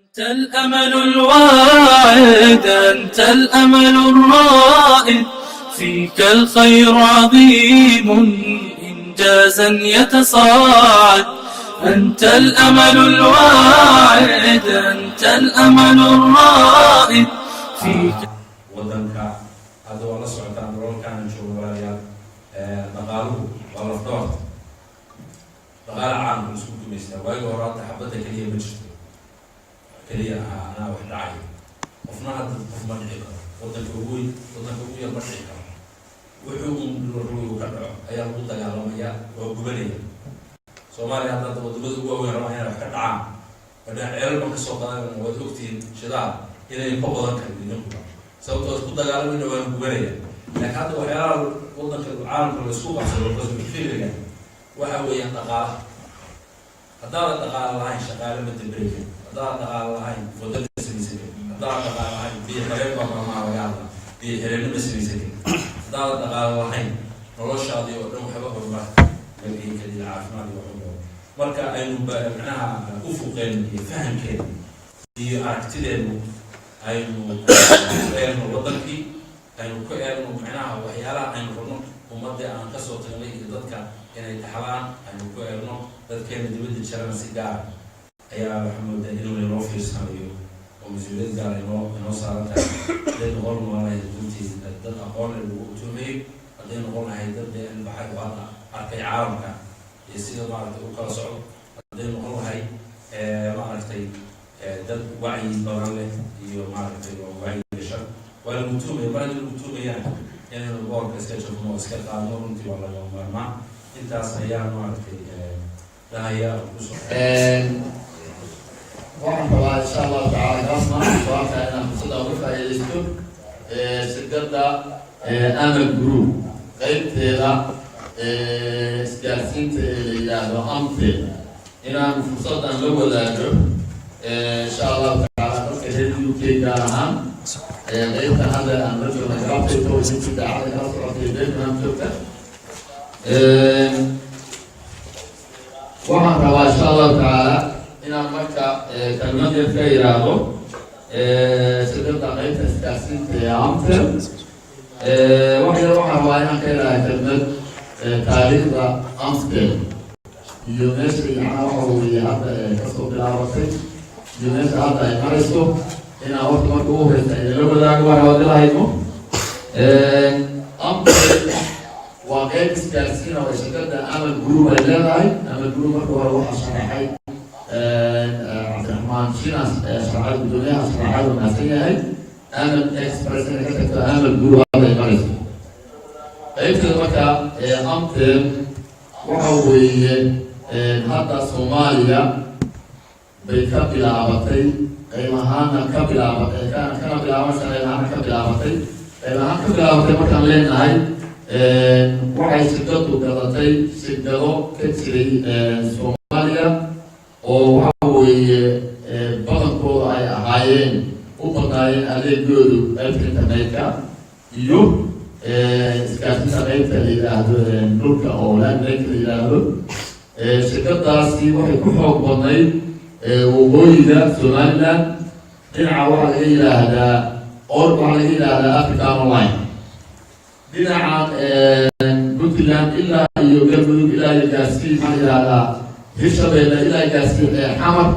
أنت الأمل الواعد، أنت الأمل الرائد، فيك الخير عظيم إنجازا يتصاعد. أنت الأمل الواعد، أنت الأمل الرائد، فيك. ودنك هذا والله سعودان رول كان نشوف ولا مقالو والله فطور مقال عام مسكوك ميستا وايد ورات حبتك كلية مجتمع كلية أنا واحد عايز وفنا هذا الفضل مجيء ودنك أبوي المجيء وحوم الروي وكذا أيام قلت يا رمية وقبلية سومالي هذا ودبز هو رمية واحد عام وده علم كسوقان ودكتين شداد إذا يقبض كلمة sababtoo isku dagaalamina waan gubanaya laakiin hadda waxyaalaha wadanka caalamka la isku qabsado qasbiga waxa weeyaan dhaqaalaha haddaan dhaqaale lahayn shaqaale ma tabriiga haddaan dhaqaale lahayn wadada simiisay haddaan dhaqaale lahayn biyo xireen baa magaalada biyo xireen ma simiisay haddaan dhaqaale lahayn noloshaadii oo dhan waxba horumar laga kaliya caafimaad iyo waxba marka aynu macnaha u fuqeen iyo fahamkeen iyo aragtideenu aynu eegno wadankii aynu ku eegno macnaha waxyaalaha aynu rabno ummadda aan ka soo tagnay iyo dadka inay taxalaan aynu ku eegno dadkeena dibadda jirana si gaar ayaa maxamed inuu inoo fiirsanayo oo mas-uuliyad gaar inoo saaran tahay hadday noqon lahayd runtii dad aqoon lagu utuumay hadday noqon lahayd dad baxay oo hadda arkay caalamka iyo sida maaragtay u kala socdo hadday noqon lahayd maaragtay dad wacyi badan leh iyo maaragtay oo wacyi gashan waa lagu tuumaya mar haddii lagu tuumayaan inaynu boorka iska jabno iska qaadno runtii waa laga maarmaa intaas ayaa maaragtay lahayaa kusoo waxaan rabaa insha allahu tacaala kaasna su'aalka inaan fursada uga faa'iidaysto shirkadda amal group qaybteeda isgaarsiinta ee la yidhaahdo amtel inaan fursadan la wadaago insha allahu tacaala dadka reer UK gaar ahaan qaybtan hadda aan la joogna gaabtayto inti daacada kala socotay beedmaan joogta waxaan rabaa insha allahu tacaala inaan marka kalmad yar ka yiraahdo shirkadda qaybta isgaarsiinta ee amtel waxaan rabaa inaan ka yiraahdo kalmad taariikhda amtel iyo meesha macnaha waxa weeye hadda kasoo bilaabatay iyo meesha hadda ay marayso inaan horta marka ugu horeysa idinla wadaago waa rawadilahayno amtel waa qeyb isgaarsiina oo shirkadda amal group ay leedahay amal group marka hore waxaa sharaxay cabdiraxmaan shinas sharaxay guddoomiyaha sharaxaad wanaagsan yahay amal express inay ka tagto amal group hadda ay marayso qaybteeda marka amtel waxa weeye hadda Soomaaliya bay ka bilaabatay qayb ahaana ka bilaabatay kana bilaabatay qayb ahaan ka bilaabatay markaan leenahay waxay shirkadu gadatay shirkado ka jiray Soomaaliya oo waxa weeye badankooda ay ahaayeen u badnaayeen adeegoodu qaybta internetka iyo isgaarsiinta qaybta la yidhaahdo dhulka oo landlinka la yidhaahdo shirkadaasi waxay ku xoog badnayd waqooyiga Somaliland dhinaca waxaa laga yidhaahdaa African Online dhinaca Puntland ilaa iyo Galmudug ilaa iyo gaarsiin maxaa yidhaahdaa Hirshabeelle ilaa gaarsiin xamar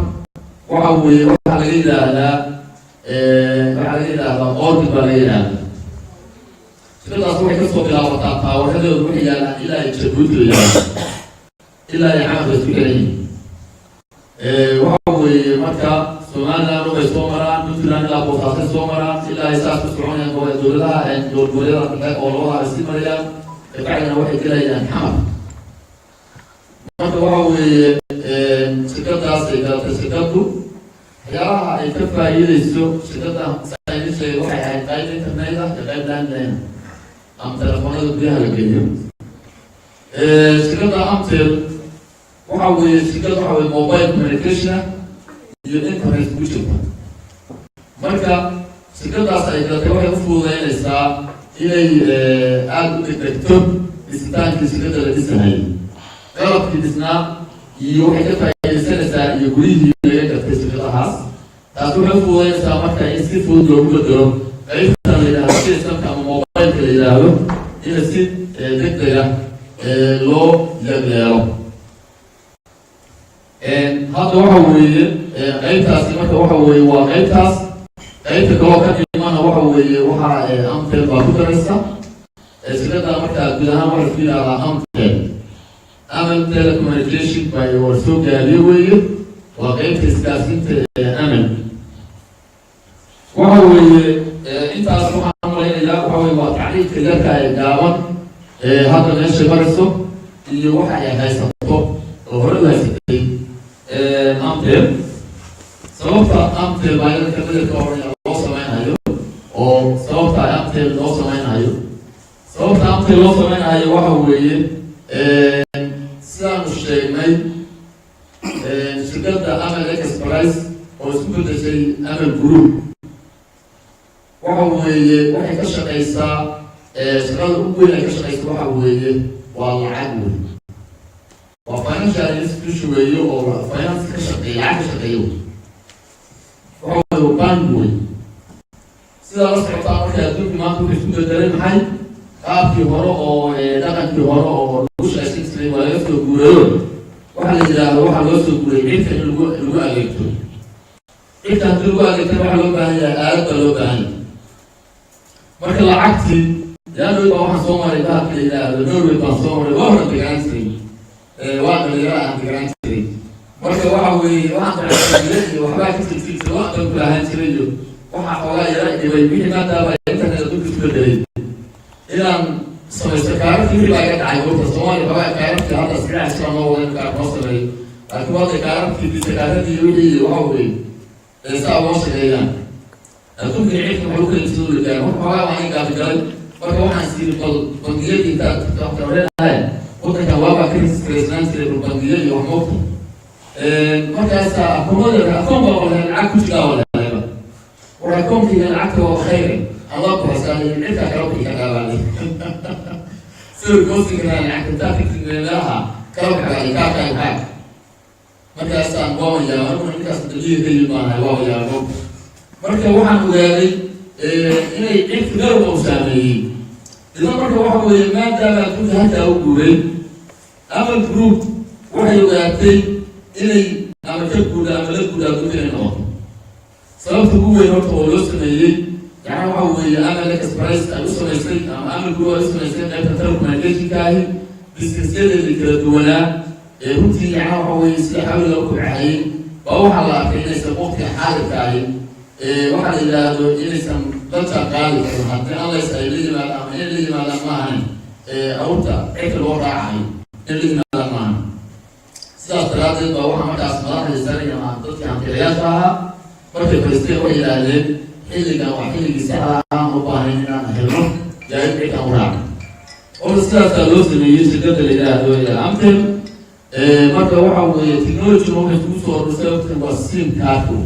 waxa weeye waxaa laga yidhaahdaa Ordi baa laga yidhaahdaa shirkadaas waxay kasoo bilaabataa taawarradooda waxay yaalaan ilaa iyo Jabuuti la yidhaahdo ilaa iyo xamar bay isku xeran waxa weeye marka Somaliland way soo maraan Puntland ilaa Boosaaso soo maraan ilaa ay saas ku soconayaan dowladaha goboleedyada dhexe oo labada isii marayaan bacdina waxay gelayaan xamar marka waxa weeye shirkadaas ay galatay shirkadu waxyaalaha ay ka faa'iidayso shirkada saynishay waxay ahayd qayb internet ah iyo qayb landline ama telefoonada gudaha la geliyo shirkada amtel waxa weeye shirkada waxa weeye mobile communication iyo internet ku jirta marka shirkadaas ay galatay waxay u fududeynaysaa inay aada u degdegto dhisitaankii shirkada la dhisahayay qalabkii dhisnaa iyo waxay ka faa'iidaysanaysaa iyo gurihii laga gatay shirkadahaas تاسو حفظوا وين سامحك يسيف ودلو بدلو أي فترة إلى هالشيء سمك موبايل إلى هذا إلى سيد ذكر لو يبلغ هذا وحوي أي تاس ما وحوي وأي تاس أي تكوكب إيمان وحوي وح أمثل باكوترسا سكتا مرتا كلها مرة فيها على أمثل أمل telecommunication by ورسوك ياليوي وقيت إسكاسين أمل وحوي أنت أصبح أمرين إلا وحوي وتعليق لك الدعوة هذا النشي برسو اللي وحي هايسطو وهو هايسطي أمثل سوفتا أمثل بايدن كمية كورنيا لو سمين هايو أو سوفتا أمثل لو سمين هايو سوفتا أمثل لو سمين هايو وحوي سلام الشيء شركة أمل إكسبريس أو شركة شيء أمل جروب وحوي وحي كشقيسا شغل أول كشقيسا وحوي والعدل وفاينانشال انستيتيوشن أو فاينانس كشقي عاد كشقيو وحوي بانوي سيدا رسول الله كأدوك ما تقول في الدرين حي قاب في هراء أو دقن في هراء أو وش أسيس ولا يفتح جوريون واحد إذا واحد يفتح جوريون إنت اللي عليكتو إنت اللي عليكتو واحد لو بهاي آلت لو بهاي مركز العكسي لأنه يبقى واحد صومالي بقى في النور يبقى صومالي واحد بجانسري واحد اللي راح عند بجانسري مركز واحد بجانسري وحبايا كسر في واحد يقول هانسري واحد حوالي يراقي بيبيه ما تابع إنت اللي تدوك في إلى سمستكارت في بقى تعيبوا تصومالي بقى كارت في هذا السرعة سلامه وين كارت مصري أكبر كارت في سكارت يولي وحوي ساعة وصل إياه أكون في عيش محلوك الإنسان اللي كان هو حوالي وعني كافجال وكمان حسير البنجية دي تقدر هاي قلت كوابا كريسنان سير البنجية يومك مركز أكون بقول العكس كاولا وراكم في العكس وخير الله بحسن العكس كروبي كاولا سير كوسي كنا العكس تاكل لها كروبي كاولا مركز أنواع يا مركز تجيه دي ما هو يا رب marka waxaan ogaaday inay cid garab u saameeyeen idan marka waxa weeye maadaama adduunka hadda u guuray amal group waxay ogaatay inay ama ka guuda ama la guuda adduunka inay noqoto sababta ugu weyn horta oo loo sameeyey yani waxa weeye amal express ay u samaysay ama amal group ay u samaysay qaybta telecommunicationka ahi businessyada kala duwanaa runtii yani waxa weeye sida xawli loo kobcayay waa waxaa la arkay inaysan waqtiga xaadirka ahi waxaa la yidhaahdo inaysan dadka qaadi karin haddii allays ay la yimaadaan ama in la yimaadaan maahan awrta cirka loo raacayo in la yimaadaan maahan sidaas daraaddeed baa waxaa markaas madaxda sare ama dadkii hantilayaasha ahaa markay fariisteen waxay yidhaahdeen xilligan waa xilligii saxda aan u baahnayn inaan helno jaayid cirkan u raaca horta sidaasaa loo sameeyey shirkadda la yidhaahdo amtel marka waxa weeye technology waxay kugu soo ordhisay waqtigan waa sim cardku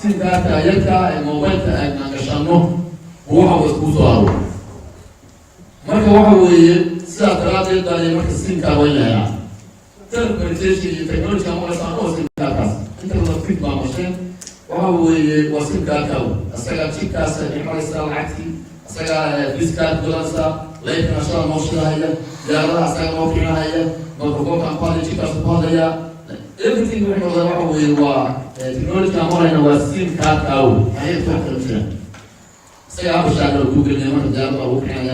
سيمكارت يرجع الموبايل تاعنا كشانو هو هو سكوتو مركا واحد ساعة ثلاثة دقايق مركا سيمكارت وين يعني تلفزيون تكنولوجيا ما صاروا سيمكارت أنت لو تفيد مع ماشين واحد وسيمكارت أو أسرع شيكاس إحنا نسأل عكسي أسرع فيسكارت دولارسا لكن أشياء ماشية هي جارة أسرع موفينا هي مبروك عن قاضي شيكاس قاضية everything we know about we were technology more in our SIM card out. I have to understand. Say I was at Google, the one that I work in,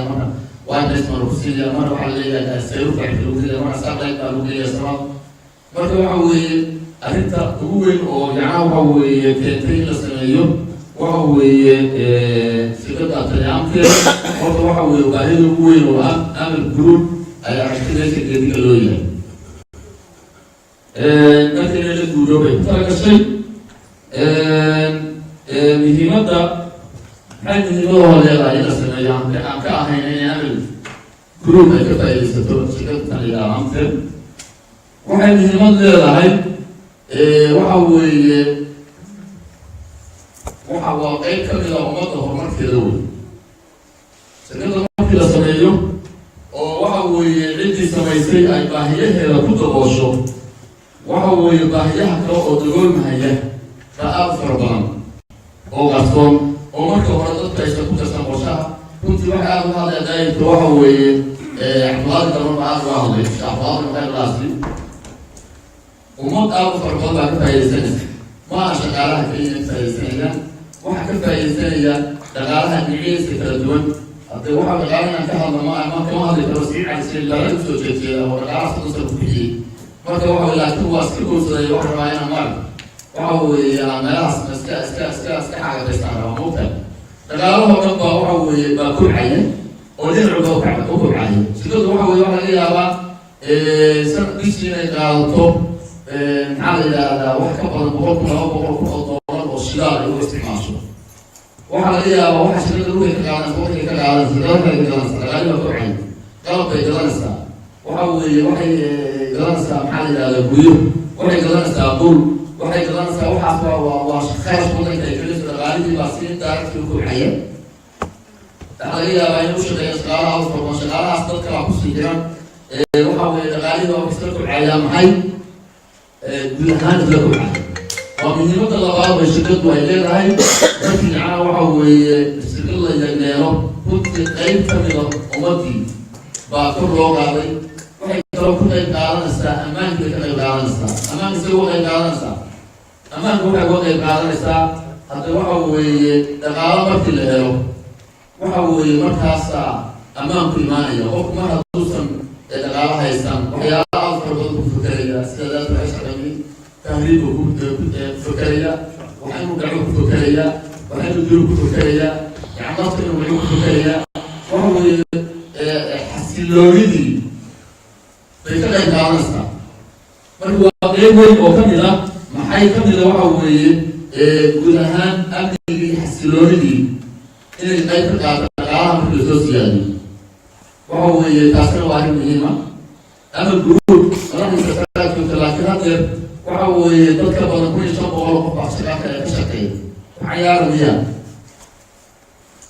one is one of Syria, one of Alaya, self Google, one satellite Google as well. But we I think that Google or Yahoo we can tell us how we secret at the Amker, or how we buy the Google or Amel group. I actually get a lawyer. لكن الجودة بتاعك شيء مهمة حين الله لا يلا سنة يوم كأحين يعمل جروب كذا يستطيع شكل ثاني عامة وحين مهمة لا هاي وحوا أي كذا ومضى هرمان في الأول سكذا ما في سنة يوم وحوا عندي سمايسي أي باهية هي كتب وشو waxa weeye baahiyaha kale oo dagool mahaya baa farbadan oo qarsoon oo marka hore dadka ay ku darsan qorshaha runtii waxa aad u hadlayay waxa weeye axwaal daran baa aad u hadlay axwaal khayr laasi ummad aad u farbadan baa ka faa'iidaysanaysa ma shaqaalaha keliya ka faa'iidaysanaya waxa ka faa'iidaysanaya dhaqaalaha dhinaciisa kala duwan haddii waxa dhaqaalaha ka hadla ma kama hadli karo si caasimad laga soo jeediyo oo dhaqaalaha soo bixiyay marka waxa laakiin waa iska go'saday waxa raayana mar waxa weeye meelahaas iska xaaqaystaan oo muuqda dhaqaalaha oo dhan baa waxa weeye baa ku xayay oo dhinaca u kobcay sidoo waxa weeye waxa laga yaabaa sanadkiisii inay qaadato maxaa la yidhaahdaa wax ka badan 100,000 oo doolar oo shidaal ay u isticmaasho waxaa laga yaabaa waxa shirkada dhulka ka qaadan waqtiga ka qaadan shirkadaha ka qaadan dhaqaalihi baa kobcay qalab bay gadanaysaa waxa weeye waxay gadanaysaa maxaa la yidhahdaa guryo waxay gadanaysaa dhul waxay gadanaysaa waxaas waa khayrash wadanka ay keliso dhaqaalihii baa si daaradkii u kobcaya waxaa laga yaabaa in u shaqeeya shaqaalaha usfarban shaqaalahaas dad kalaa kusii jiran waxa weeye dhaqaalihii baa isla kobcaya maxay guud ahaan isla kobcaya waa muhiimadda labaad bay shirkadu ay leedahay markii macnaha waxa weeye shirkad la yagneelo runtii qayb ka mida ummadii baa kor loo qaaday waxay kaloo ku qayb qaadanaysaa ammaankii bay ka qayb qaadanaysaa ammaanka say uga qayb qaadanaysaa ammaanka waxay uga qayb qaadanaysaa hadda waxa weeye dhaqaalo markii la helo waxa weeye markaasaa ammaanku imaanaya qofku mar hadduusan dhaqaalo haysan waxyaalaha aad farbadan ku fakeraya sida daad waxay shaqeeyey tahriib ku fakeraya waxaynu gacmo ku fakeraya waxaynu dul ku fakeraya gacmaadka inuu gacmo ku fakeraya waxa weeye xasiloonidii bay ka qayb qaadanaysaa marka waa qayb weyn oo ka mid ah maxay ka mid a waxa weeye guud ahaan amnigii xasiloonidii inay qayb ka qaata dhaqaalaha markii lasoo siyaadiyo waxa weeye taasina waa arrin muhiima ama guruud madaxdiisa saraadkoota laakiin haddeer waxa weeye dad ka badan 1,500 qof baa shaqaaka ee ka shaqeeya waxyaala miyaa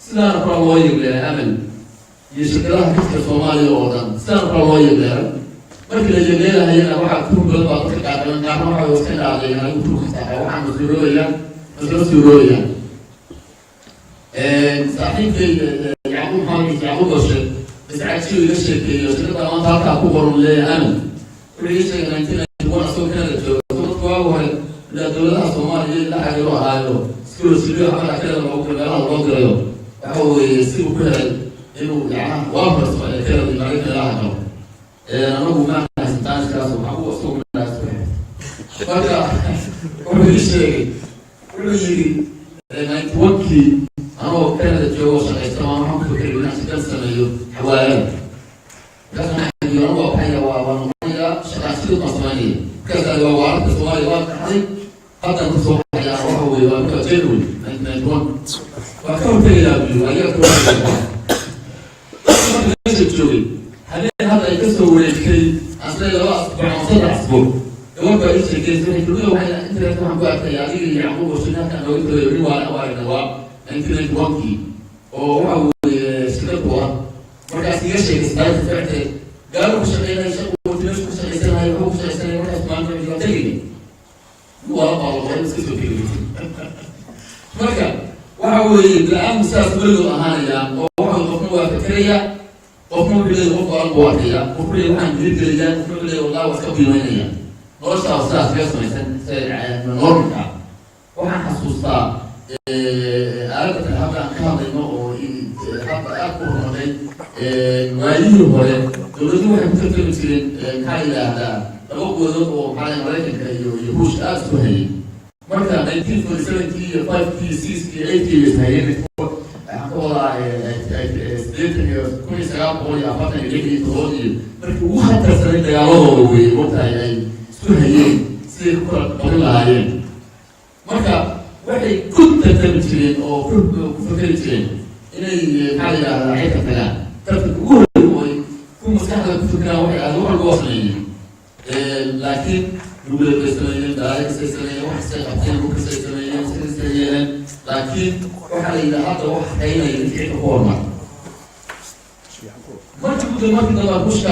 sidaana kala loo yeegleeray amal iyo shirkadaha kaska soomaaliya oo dhan sidaana kala loo yeegleeray markii la yeegleelahayana waxaa ku badan baa dadka qaadaman qaarna waxa iska dhaadayaan lagu turkisaa waxaa mas-uuloobayaan saaxiibkay yacquub maxamed yacquub oo sheeg biscajiyo iga sheekeeyo shirkada maanta halkaa ku qoran leeyahay amal wuxuu ii sheegay 1991 asagoo kanada jooga dadku waagu hore ilaa dowladaha soomaaliya la xiriiro ahaayo sirosibiyo xamada kanada loogu meelaha loo dirayo waxa weeye si uu ku helay inuu yacnaha waa farso ee kanada iyo maraykan ilaha galo anagu ma haysantaankaas waxaa u asagoo minaas marka wuxuu ii sheegay wuxuu yidhi 91kii anoo kanada joogo shaqaysta waan waxaan ku fakeray inaan shaqan sameeyo xawaalada markaasaan anagu waa noqonayaa shaqaansidad baan samaynaya markaas waa waararka soomaaliya waa kaxday haddana kusoo baxayaa waxa weeye waa marka january 1991 waa ka hortegayaa buyi ayaga ka hortegaa marka meesha joogay habeen hadda ay kasoo wareegtay aslee 2 asbuuc ama 3 asbuuc gabadh baa ii sheekeysay waxay tiri waxay internet waxaan ku arkay adiga iyo yacquub oo shinaadka nooga tagay weli waa waa 1991kii oo waxa weeye shirkadu ah markaas iga sheegay saayta ficteed gaalo ku shaqeynaya shaqo watimeesha ku shaqeysanayo wuxuu ku shaqeysanaya markaas maanta waa tegay waa baalqoyn iska soo tegay marka waxa weeye bilaamu saas weligood ahaanayaan oo waxa qofna waa fakeraya qofna wuxuu leeyahay qof baan buu arkaya qofna leeyahay waxaan dirigelayaa qofna wuxuu leeyahay wallahi waa iska qiimeynaya noloshaa sidaas kaga samaysan normka waxaan xasuustaa aaladatan hadda aan ka hadlayno oo hadda aad ku horumarnay waayihii hore dowladuhu waxay ku tartami jireen maxaa yidhaahdaa 2 goodood oo maxaa maraykanka iyo ruushka aada isku hayay marka 1947kii iyo 5kii 6kii 8kii is hayeen waxaan ka wadaa 1946 markii ugu khatarsanay dagaaladooda weeye waqtaay ay isku hayeen siday ku kala qaban lahaayeen marka waxay ku tartami jireen oo ku fakeri jireen inay maxaa yidhahdaa xilka tagaan tartanka ugu horreeya oo ay ku maskaxda ku fikiraan waxay aad wax loo sameeyeen laakiin nuguleed bay sameeyeen daalakasay sameeyeen waxasay qabteen dhulkasay sameeyeen sikasay yeeleen laakiin waxaa la yidhaha hadda wax haynaya in xilka ku hormar markii ugu dambe markii dambe bushka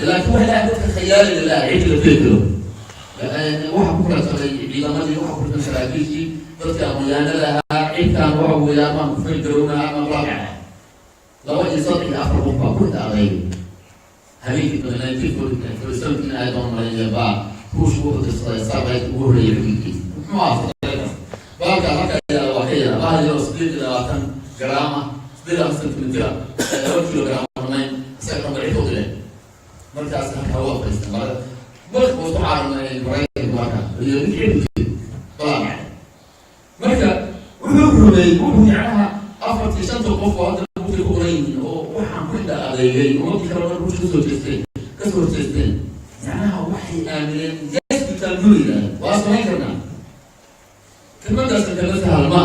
laakiin waxay dadka khayaaliga laha cid la fekero waxa ku kala sabay ciidamadii waxa ku jirta saraakiishii dadka aqoonyahanada ahaa cidkaan waxa weeyaan maan ku fil garownaa ama raaca laba iyo saddex iyo afar qof baa ku dhacday habeenkii nineteen forty seven ay doon marayeen baa ruush ugu dirsaday saabay ugu horreeyay wiilkii muxuu ahaa baalka halka ayaa waa ka yara bahal yaro 28 garaama 8 sentimitir 1 kilogram isaga magacii u dilay markaas halka waa faysan marka wuxuu caarnay maraykan marka iyo wixii marka wuxuu rubay wuxuu yacnaha afartii shanta qof oo hadda buuti ku qorayn oo waxaan ku dhacday ummadii kale markuu kasoo jeesteen yacnaha waxay aamineen hospital guriga waa samayn karnaa kelmadaas kala sahal ma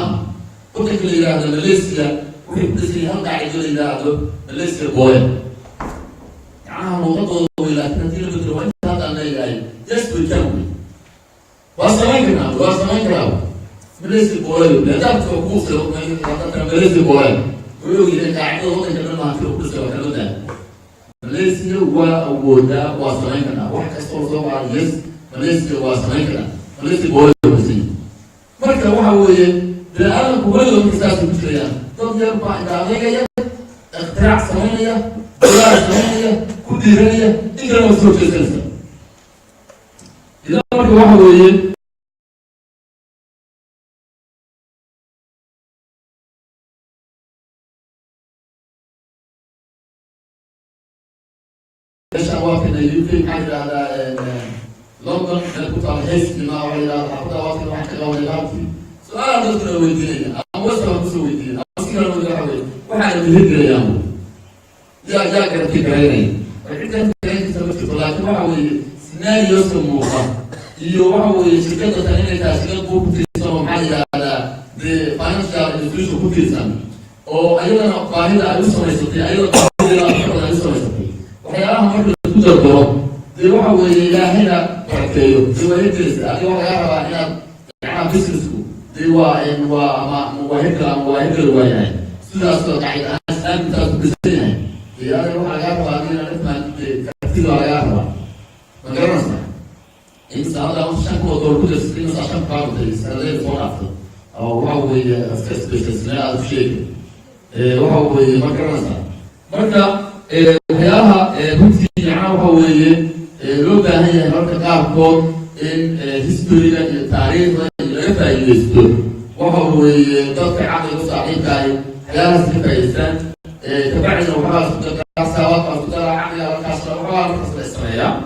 waddanka la yidhaahdo Malaysia wuxuu ku dhisay hal qaacido la yidhaahdo Malaysia boy yacnaha luuqadooda way laakiin haddii la bedelo waa inta hadda aan leeyahay yes we can waa samayn karnaa Malaysia boy leedahay ku soo Malaysia boy wuxuu yiri qaacido waddanka dhan ma ku dhisay waa kala daa Malaysia waa awooda waa samayn karnaa wax kasta oo soo baa yes Malaysia waa samayn karnaa Malaysia boy marka waxa weeye bilaadanku weliba markaas ku jirayaan dad yar baa indhaadegaya ikhtirac samaynaya dalaal samaynaya ku dhiiranaya inkana waa soo jeesanaysa idan marka waxa weeye meeshaan waa kana UK maxaa yidhahdaa London كنت على هيس لما ولا حتى وقت ما حكى ولا لعبتي سؤال دكتور ويديني أنا وصل بس ويديني أنا سكر ولا حوي وحنا بنهجر يا أبو جا كان في كريني وحنا كريني سبب طلعت وحوي سيناريو سموها يوحوي شركة ثانية تشغل بوك تسمى معي على the financial institution book تسمى أو أيضا قاعدة أيضا سميتي أيضا قاعدة أيضا سميتي وحياها مرة تجربه دي وحوي إلى هنا كيلو دي ويدرس دي وحياها هنا يعني بيسكسكو دي وإن وهيك الوياي سلاسل قاعدة أنت تبصينها دي هذا وحياها هنا نفهم كثير وحياها ما جربنا إنسان هذا مش شكوى دور كل سكين عشان قارب السنة الفرافة أو وحوي سبيشل لا شيء وحوي ما جربنا مرة وحياها بنتي يعني وحوي لوجا هي مرة قارب إن هيستوري التاريخ يرفع الهيستوري وحوي تطلع عقل صحيح كاي حياة سكيسان تبعنا وحاس كاسوات أو ترى عقل أو كاسوات وحاس الإسرائيلية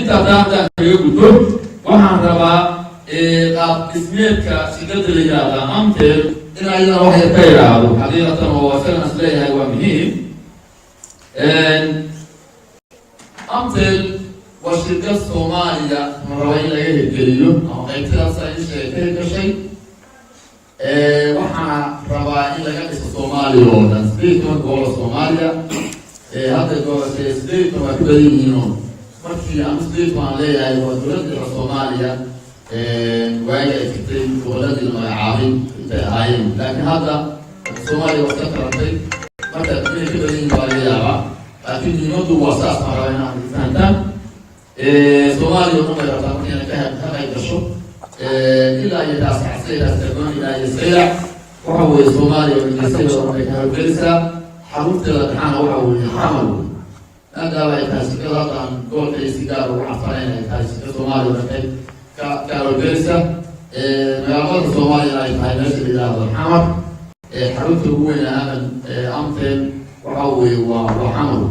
أنت هذا يقول وحنا ربا قاب اسمك سجد الرجال أمثل إن أيضا وحي كيرا حقيقة ووصلنا إليها ومنهم أمثل والشركة الصومالية مروين ليه الجليل أو غيرتها سيئة شيء وحنا ربا إلا قدس الصومالي ونسبيتون قول الصوماليا هذا قول سيئة وكبيرين markii aan isdii baan leeyahay waa dowladda Soomaaliya waayay fikray dowladda magacaabay intay ahaayeen laakiin hadda Soomaaliya waa ka tarantay marka inay ka badin waaliyaaba laakiin nimanku waa saas marayna intaan Soomaaliya oo ma yarata inay ka qaygasho ilaa ay taas xasayda taban ilaa ay sayra waxa weeye Soomaaliya oo inay oo ay ka horgeysa xarunta waxana waxa weeye xamal هذا لا يتحسك هذا قول إستدار وعفرين يتحسك الصومالي ولكن كالوجيسة ميامات الصومالي لا يتحسك هذا الحمر حرمته هو إلى أمل أمثل وحوي وحمر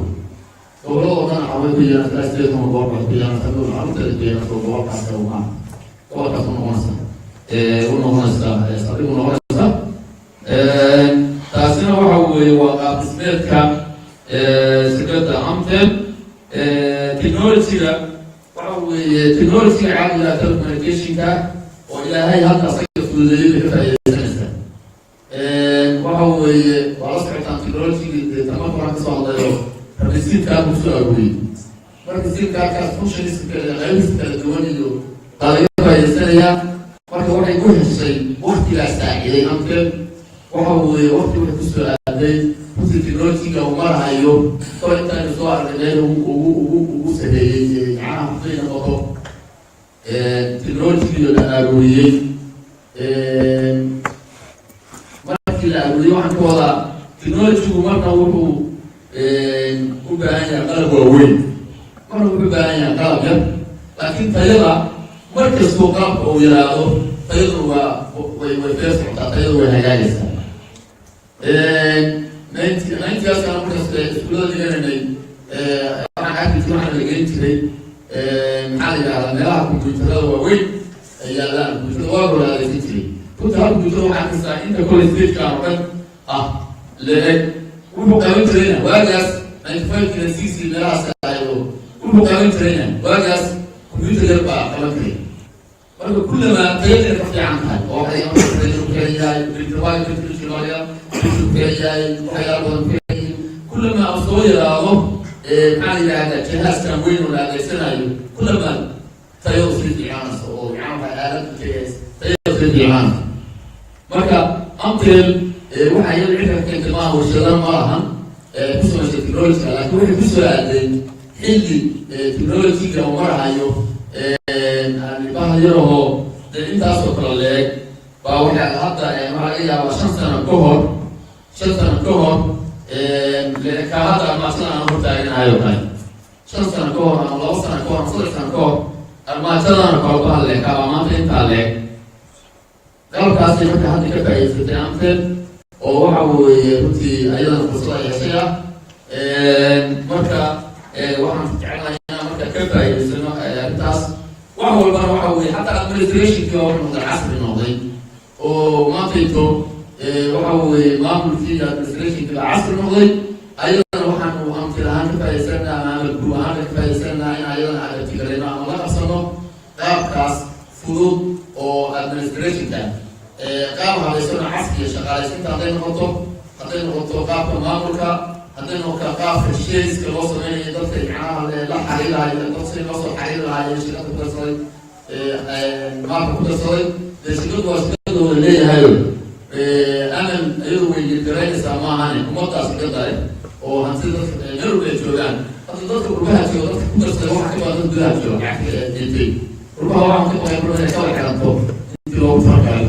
ولو كان حوي بيانا تأسيتهم وقوة بيانا تقول أمثل بيانا وقوة كسوما قوة كسوما ونغنسة صديق ونغنسة تأسينا وحوي وقاب اسميتك سكرت أمثل تكنولوجيا وحوي تكنولوجيا عالية تلقمنيكيشن كا وإلى هاي هذا صيف اللي بيفعل سنة وحوي ورصعت عن تكنولوجيا تمام فرق صعدة يوم فبيصير كان مسؤولي فبيصير كان فونكشن سكر غير سكر دواني يوم طريقة بيسنية وحوي يكون الشيء وقت لا ساعي أمثل وحوي وقت يكون سؤالي تكنولوجيا ومرها يوم طبعا انت الصور اللي له وسهل يعني بين الموضوع aruuriyey markii la aruuriyey waxaan ka wadaa technology-gu marna wuxuu u baahan yahay qalab waaweyn marna wuxuu u baahan yahay qalab yar laakiin tayada markastuu qalabka uu yaraado tayadu way fee socotaa tayadu way hagaagaysaa ninetyaskana markas iskuulada dhigananay waxaan arki jiray waxaan la gelin jiray maxaa la yidhahdaa meelaha compuuterada waaweyn ay yaalaan compuuterada waa loo adeegsan jiray runta hal compuuter waxaa kastaa inta college stagekaan oo dhan la-eg wuxuu qaaban jirayna waagaas 95 meelahaas ahayo wuxuu qaaban jirayna waagaas computer yar baa qaban jiray marka kullamaa tayada ka fiican tahay oo waxay yahay kullamaa uu soo yaraado maxaa la yidhahdaa jihaaskan weyn oo la adeegsanayo kullamaa tayadu sii fiicanaysa oo maxaa aalada tayada sii fiicanaysa marka amtel waxaa iyada cidka keentay maaha warshada ma lahan ku samaysa technology-ka laakiin waxay kusoo aaday xilli technology-ga uu marahayo baha yarahoo dee intaasoo kale leeg baa waxaa hadda waxaa laga yaabaa 5 sano ka hor ka hadda armaajada aan hortaaganahayo kale 5 sano ka hor ama 2 sano ka hor ama 3 sano ka hor armaajadana kolbaha leeg kaabaa maanta intaa leeg qalabkaasay marka hadda ka faa'iidsatay amtel oo waxa weeye runtii ayadana fursad ay heshay marka waxaan jeclahay inaan marka ka faa'iidaysano arrintaas wax walbana waxa weeye xataa administrationkii oo noqday casri noqday oo maantayto waxa weeye maamulkii administrationkii baa casri noqday ayadana waxaanu amtil ahaan ka faa'iidaysanaa ama amal group ahaan ka faa'iidaysanaa in ayadana aragtigalayno ama la qabsano qaabkaas fudud oo administrationka qaab habaysano casri iyo shaqaalaysiinta hadday noqoto qaabka maamulka hadday noqoto qaabka shareska loo sameynayo dadka macnaha la xariirahayo dadka loo soo xariiri lahayo shirkada ku darsaday maamulka ku darsaday dee shirkadu waa shirkadooda leeyahayo amal iyadu way garaynaysaa maahane ummaddaas shirkada oo hanti dadka meel walba ay joogaan hadda dadka gurbaha jooga dadka ku darsaday waxa ka badan gudaha jooga gacanta dhintay gurbaha waxaan ka baqay inay kala xiranto intii loogu talagalay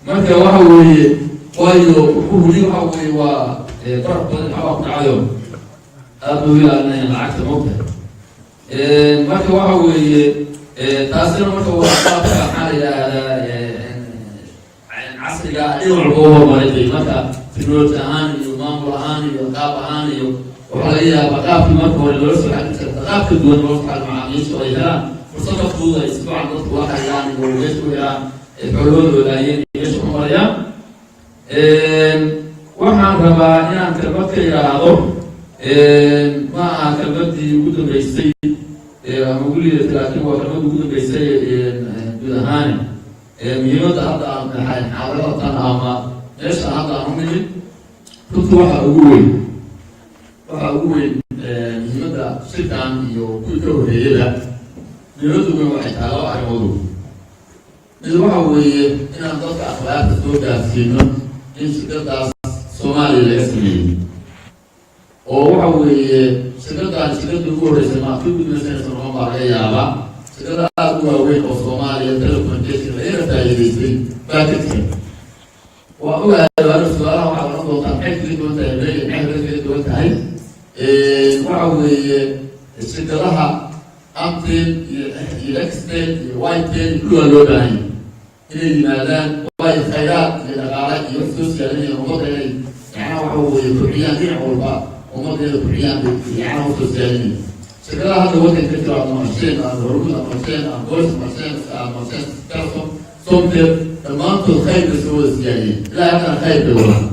marka waxa weeye waayo wuxuu weli waxa weeye waa baraf badan waxbaa ku dhacayo aada loo ilaalinaya lacagta moogta marka waxa weeye taasina marka waa qaabka maxaa la yidhaahdaa casriga dhinac walba u horumaray marka technology ahaan iyo maamul ahaan iyo qaab ahaan iyo waxaa laga yaabaa qaabkii marka hore loola soo xadin karta qaab ka duwan loola soo xadin macaamiisha oo ay helaan fursad ka fudud ay si fiican dadku la xariiraan iyo meesha ku helaan xoolahooda wadaayeen iyo meesha ku marayaan waxaan rabaa inaan kalmad ka yidhaahdo ma aha kalmadii ugu dambeysay ama ugu liidatay laakiin waa kalmadii ugu dambeysay guud ahaan muhiimadda hadda aan xaaladatan ama meesha hadda aan u nimid runtii waxaa ugu weyn muhiimadda shirkan iyo kuwii ka horreeyada muhiimadda weyn waxay tahay laba arrimoodu mid waxa weeye inaan dadka akhlaaqda soo gaarsiino in shirkadaas Soomaaliya laga sameeyey oo waxa weeye shirkadaan shirkadda ugu horreysay maaqi gudmaysanaysa noqon baa laga yaabaa shirkada aada u waaweyn oo Soomaaliya telecommunication laga faa'iidaystay baa ka jirta waa ogahay waana su-aalaha waxaa oran doontaa maxay kala duwan tahay maxay kala duwan tahay waxa weeye shirkadaha amtel iyo extel iyo whitel kulligaa loo baahan inay yimaadaan waayo khayraad iyo dhaqaale iyo wax soo siyaadanaya ummadda inay macnaha waxa weeye kobciyaan dhinac walba ummadda inay kobciyaan macnaha usoo siyaadanaya shirkadaha hadda waddanka ka jira marsheen hormuud marsheen gols marsheen telesom somtel dhammaantood khayr bay soo wada siyaadiyeen ilaa haddana khayr bay wadaan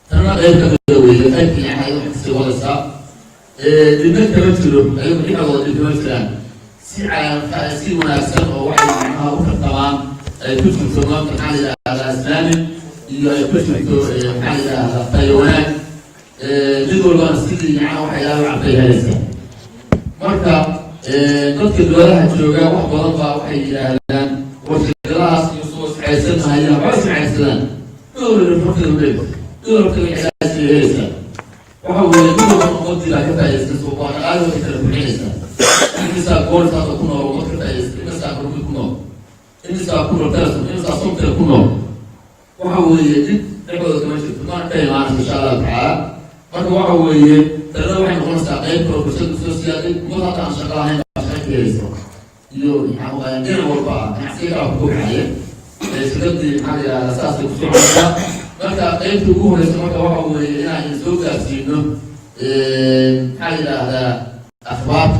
tanna qayb ka mida weeye qaybka macnaha wax kasii wadaysaa dhibna kama jiro ayagu dhinackooda dhib kama jiraan si wanaagsan oo waxay macnaha u tartamaan ay ku jirto maanta maxaa la yidhahdaa islaami iyo ay ku jirto maxaa la yidhahdaa tayo wanaag mid walbana sidii macnaha waxyaala cabay helaysaa marka dadka dowladaha jooga wax badan baa waxay yidhaahdaan warshadahaas iyo soo sicaysan mahayaan waxba sicaysadaan dowlada horteeda u leeg dowladka waxyaalahaas ay helaysaa waxa weeye mid walba ummadii baa ka faa'iidaysan soo baa dhaqaalahooda kala bixinaysaa imisaa gooltaada ku nool ummad ka faa'iidaystay imisaa horumid ku nool إنسا كله تلسم إنسا صمت كله وحوي جد نقول كمان شفت ما نتكلم عنه إن شاء الله تعالى مرة وحوي ترى واحد نقول ساقين بروفيسور سوسيالي مضغط عن شغلة هنا كيسو يو يعني غيرنا وربع نحكي له بكل حاجة سكتي حاجة على أساس الكسوع مرة قيمت وجوه لسمك وحوي يعني زوج أسينه حاجة على أخبار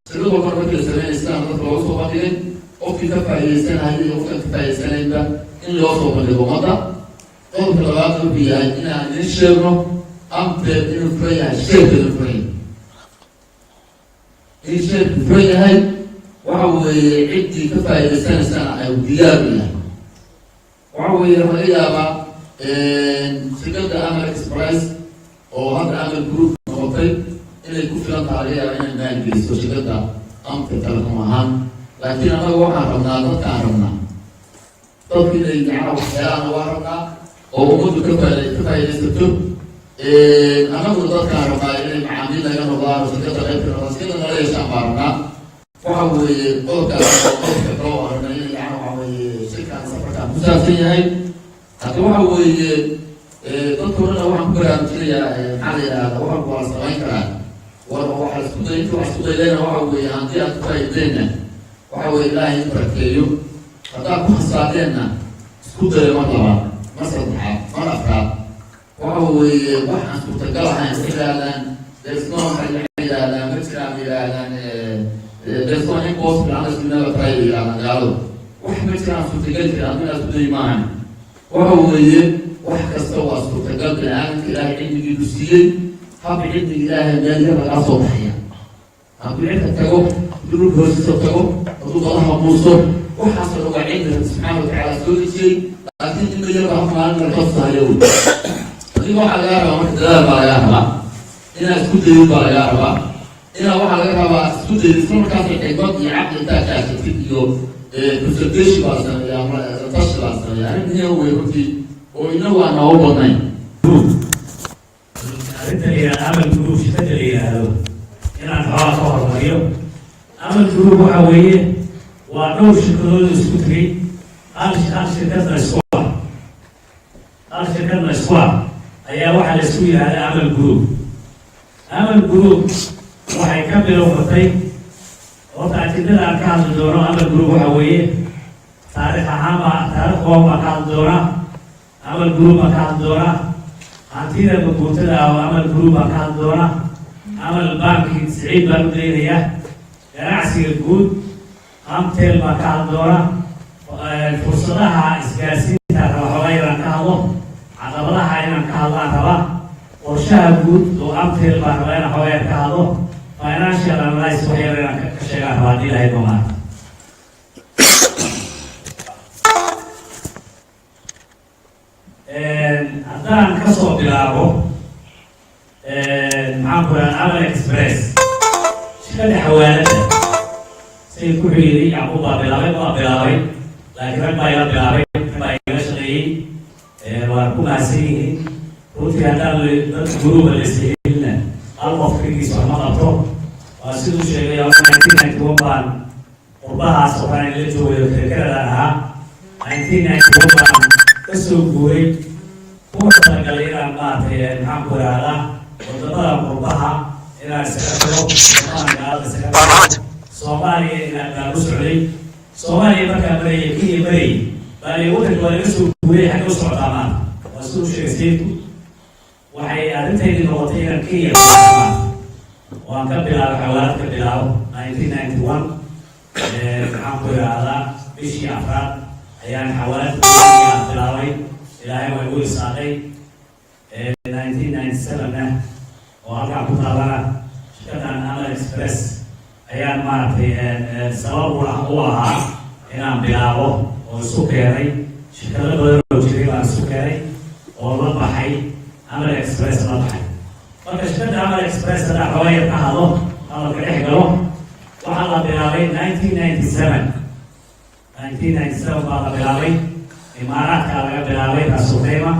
سلوك مرة كل سنة الإسلام نطلع وصوا بعدين وفي كفاية سنة هذه وفي كفاية سنة إذا إن وصوا من الومضة أو في الغابة بيها إن نشرنا أم إنه فريا شيء فريا إن شيء فريا هاي وحوي عدي كفاية سنة أو ديابنا وحوي رأيها سكت أمل إكسبريس أو هذا أمل جروب نوطي إلى كفلة عليها إن الناس وسكت أم تتلقى معهم لكن أنا وحنا رمنا نتعرفنا طب كده يعرف حياة وحنا أو مود كفاية سكتو أنا أقول ذلك عرفنا إلى معاملين لنا نظار وسكت غير سكت أنا ليش أمرنا وحوي قلت روح أنا يعني وحوي شركة سفرة مسافرين هاي حتى وحوي دكتورنا وحنا كلنا كليا حاليا وحنا وصلنا كلام وحنا سكوتين وحنا لنا وحوي عندي أكفاية لنا وحوي الله يباركيه حتى كل ساعتنا سكوتين مرة مثلا مرة أخرى وحوي وحنا سكوتين إلى الآن لسنا إلى الآن مثلا إلى الآن لسنا نقص على سنة فريد إلى الآن قالوا وحنا مثلا سكوتين إلى الآن سكوتين معنا وحوي وحكى استوى سكوتين الآن إلى علم الجلوسيين حب علم إله الجالية والأصل حيا أقول لك تجو دروب هرس تجو أقول الله مبوسه وحصل وعيد سبحانه وتعالى كل شيء لكن إنه يبقى فعلا القصة اليوم اللي واحد يعرف ما تدرب على يعرف إن سكوت يبقى يعرف إن واحد يعرف سكوت يسمع كاسة كيبات يعقل تاكاس فيديو بسدش باسم يا تش باسم يعني هي هو يبكي وإنه أنا هو بناي أردت أعمل جروب شتى هذا إن أنا أخاف مريم أعمل جروب حويه ونور شكله سكوتري شركتنا السوا أي واحد يسوي هذا عمل جروب راح يكمل وقتين وتعتمد على كان الدورة عمل جروب حويه تاريخ هو مكان الدورة عمل جروب مكان الدورة عندنا بقولتنا أو عمل جروب مكان الدورة عمل بنك سعيد بردينية رأسي الجود أمثل مكان الدورة فرصتها إسكاسين تروحوا كهذا عقبلها إن كهذا ترى ورشاه الجود وأمثل مكان حوالي كهذا financial analysis وحيرنا كشجع هذه لا يبغى haddaan kasoo bilaabo maxaan ku rahaa Amal Express shirkadda xawaalada say ku xiriiray Yacquub baa bilaabay laakiin rag baa ila bilaabay rag baa igala shaqeeyey waa ku mahadsan yihiin runtii haddaan dadka guruuba la ishelina hal qof keligiis wax ma qabto waa siduu sheegay 1991 baan qurbahaas waxaan ila joogay kirkirada ahaa 1991 baan kasoo guuray kuwa galina maartay maxaan ku raahdaa wadamada qurbaha inaan Soomaaliya inaan u socday Soomaaliya markaa marayay kii marayay baa waddanka waa laga soo guuray xagga u socdaa maanta waa soo sheegay waxay arrintaydii noqotay inaan Kenya waan ka bilaabay xawaalad ka bilaabo 1991 maxaan ku raahdaa bishii afraad ayaan xawaalad bilaabay ilaahay way u isaaqay 1997 oo halkaan ku taabana shirkaddan Amal Express ayaan maaragtay sabab u ahaa inaan bilaabo oo isu keenay shirkado badan oo jiray baan isu keenay oo la baxay Amal Express la baxay marka shirkadda Amal Express hadaa xawaaye ka hado amalka dhex galo waxaa la bilaabay 1997 baa la bilaabay imaaraadka laga bilaabay Raasufeyma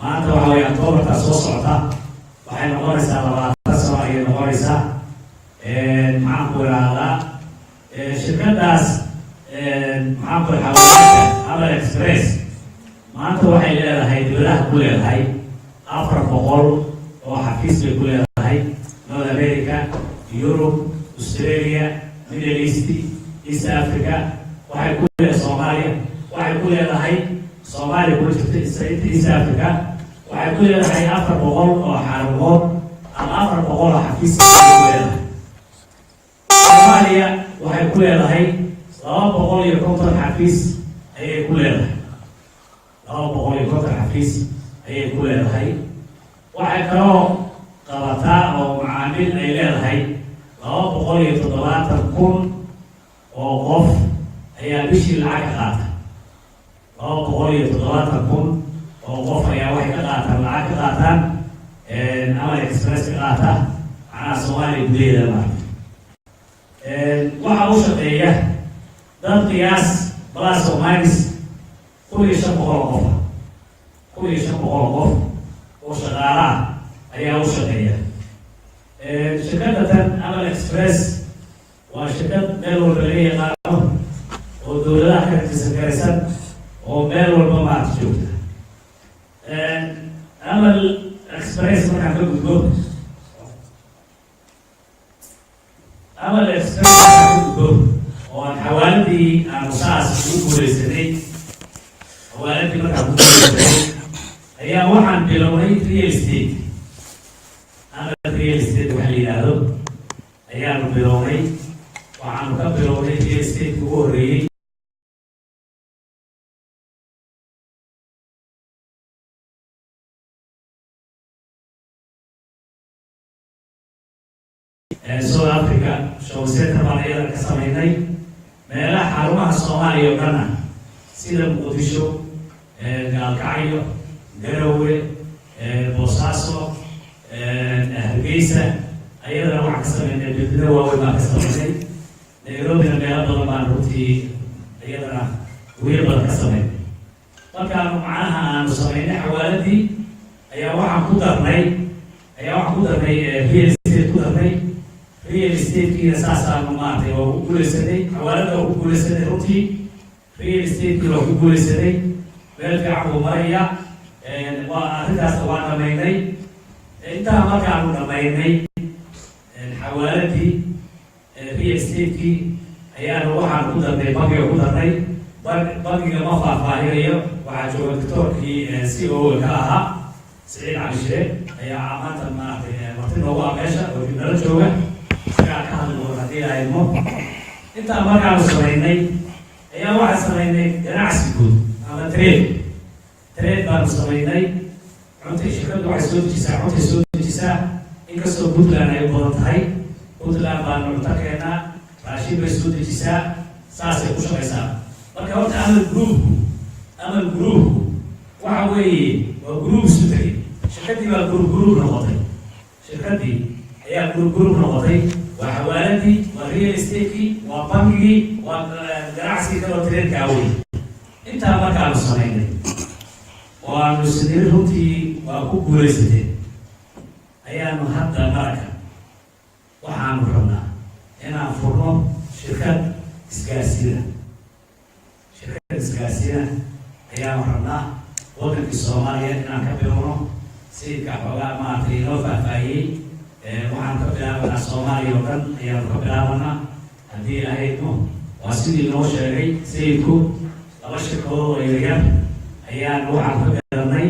maanta waxa weeyaan October soo socota waxay noqonaysaa 20 sano ayay noqonaysaa maxaan ku raahdaa shirkadaas maxaan ku xawaalada Amal Express maanta waxay leedahay dowladaha ku leedahay 400 oo xafiis bay ku leedahay North America, Europe, Australia, Middle East, East Africa, waxay ku leedahay Soomaaliya, waxay ku leedahay Soomaaliya ku jirta East Africa, waxay ku leedahay 400 oo xarumood ama 400 oo xafiis ku leedahay. Soomaaliya waxay ku leedahay 250 xafiis ayay ku leedahay. 250 xafiis ayay ku leedahay. waxay kaloo qabataa oo macaamiil ay leedahay 270,000 oo qof ayaa bishii lacag ka qaata. 270,000 oo qof ayaa waxay ka qaataan lacag ka qaataan Amal Express ka qaata macnaha Soomaaliya gudaheeda maarta. waxa uu shaqeeya dad qiyaas plus or minus 500 qof. 500 qof oo shaqaalaha ayaa u shaqeeya. shirkaddan Amal Express waa shirkad meel walba laga yaqaano oo dowladaha ka tirsan oo meel walba maarta joogta. Amal Express markaan ka gudbo Amal Express markaan ka gudbo oo aan xawaaladii aan saas ugu guuleysanay xawaaladii markaan ku guuleysanay ayaa waxaan bilownay real estate. Amal real estate waxa la yidhaahdo ayaanu bilownay. waxaanu ka bilownay real estate ugu horreeyey South Africa. show center baan iyada ka samaynay meelaha xarumaha Soomaaliya oo dhan sida Muqdisho, Gaalkacyo, Garowe, Boosaaso, Hargeysa ayadana waxaan ka samaynay bedelo waaweyn baan ka samaynay. Nairobina meelo badan baan runtii iyadana wiil badan ka samaynay. markaan macnaha aanu samaynay xawaaladii ayaa waxaan ku darnay real estate ku darnay. real estate-kiina saasaanu maartay waa ku guuleysanay. xawaalada waa ku guuleysanay runtii. real estate-kiina waa ku guuleysanay. meel fiican buu maraya. waa arrintaasna waan dhamaynay. intaa markaanu dhamaynay xawaaladii real estate-kii ayaanu waxaan ku darnay bangiga ku darnay. bangiga ma faahfaahinayo. waxaa jooga doctorkii CEO ka ahaa Saciid Cali Shire ayaa maanta maartay marti noogu ah meesha oo nala jooga. isagaa ka hadli doona haddii ay idmo. intaa markaanu samaynay ayaa waxaan samaynay ganacsi guud ama trade baanu samaynay. shirkaddu waxay soo dejisaa cuntay soo dejisaa. inkastoo Puntland ay u badan tahay, Puntland baanu cunto keenaa, raashin bay soo dejisaa, saasay ku shaqaysaa. marka horta Amal Group waxa weeye waa group isu tagay. shirkaddii baa group noqotay. shirkaddii ayaa group noqotay. waa xawaaladii, waa real estate-kii, waa bangigii, waa ganacsigii kaloo trade-ka awey. intaa markaanu samaynay waanu sidii runtii waa ku guuleysatay ayaanu hadda marka waxaanu rabnaa inaan furno shirkad isgaarsiina. ayaanu rabnaa wadankii Soomaaliya inaan ka bilowno. sayidka xoogaa maartay inoo faahfaahiyey. waxaan ka bilaabanaa Soomaaliya oo dhan ayaanu ka bilaabanaa haddii ilahaydno. waa sidii noo sheegay sayidku 2 shirkadood oo yaryar ayaanu waxaan ka bilaabnay.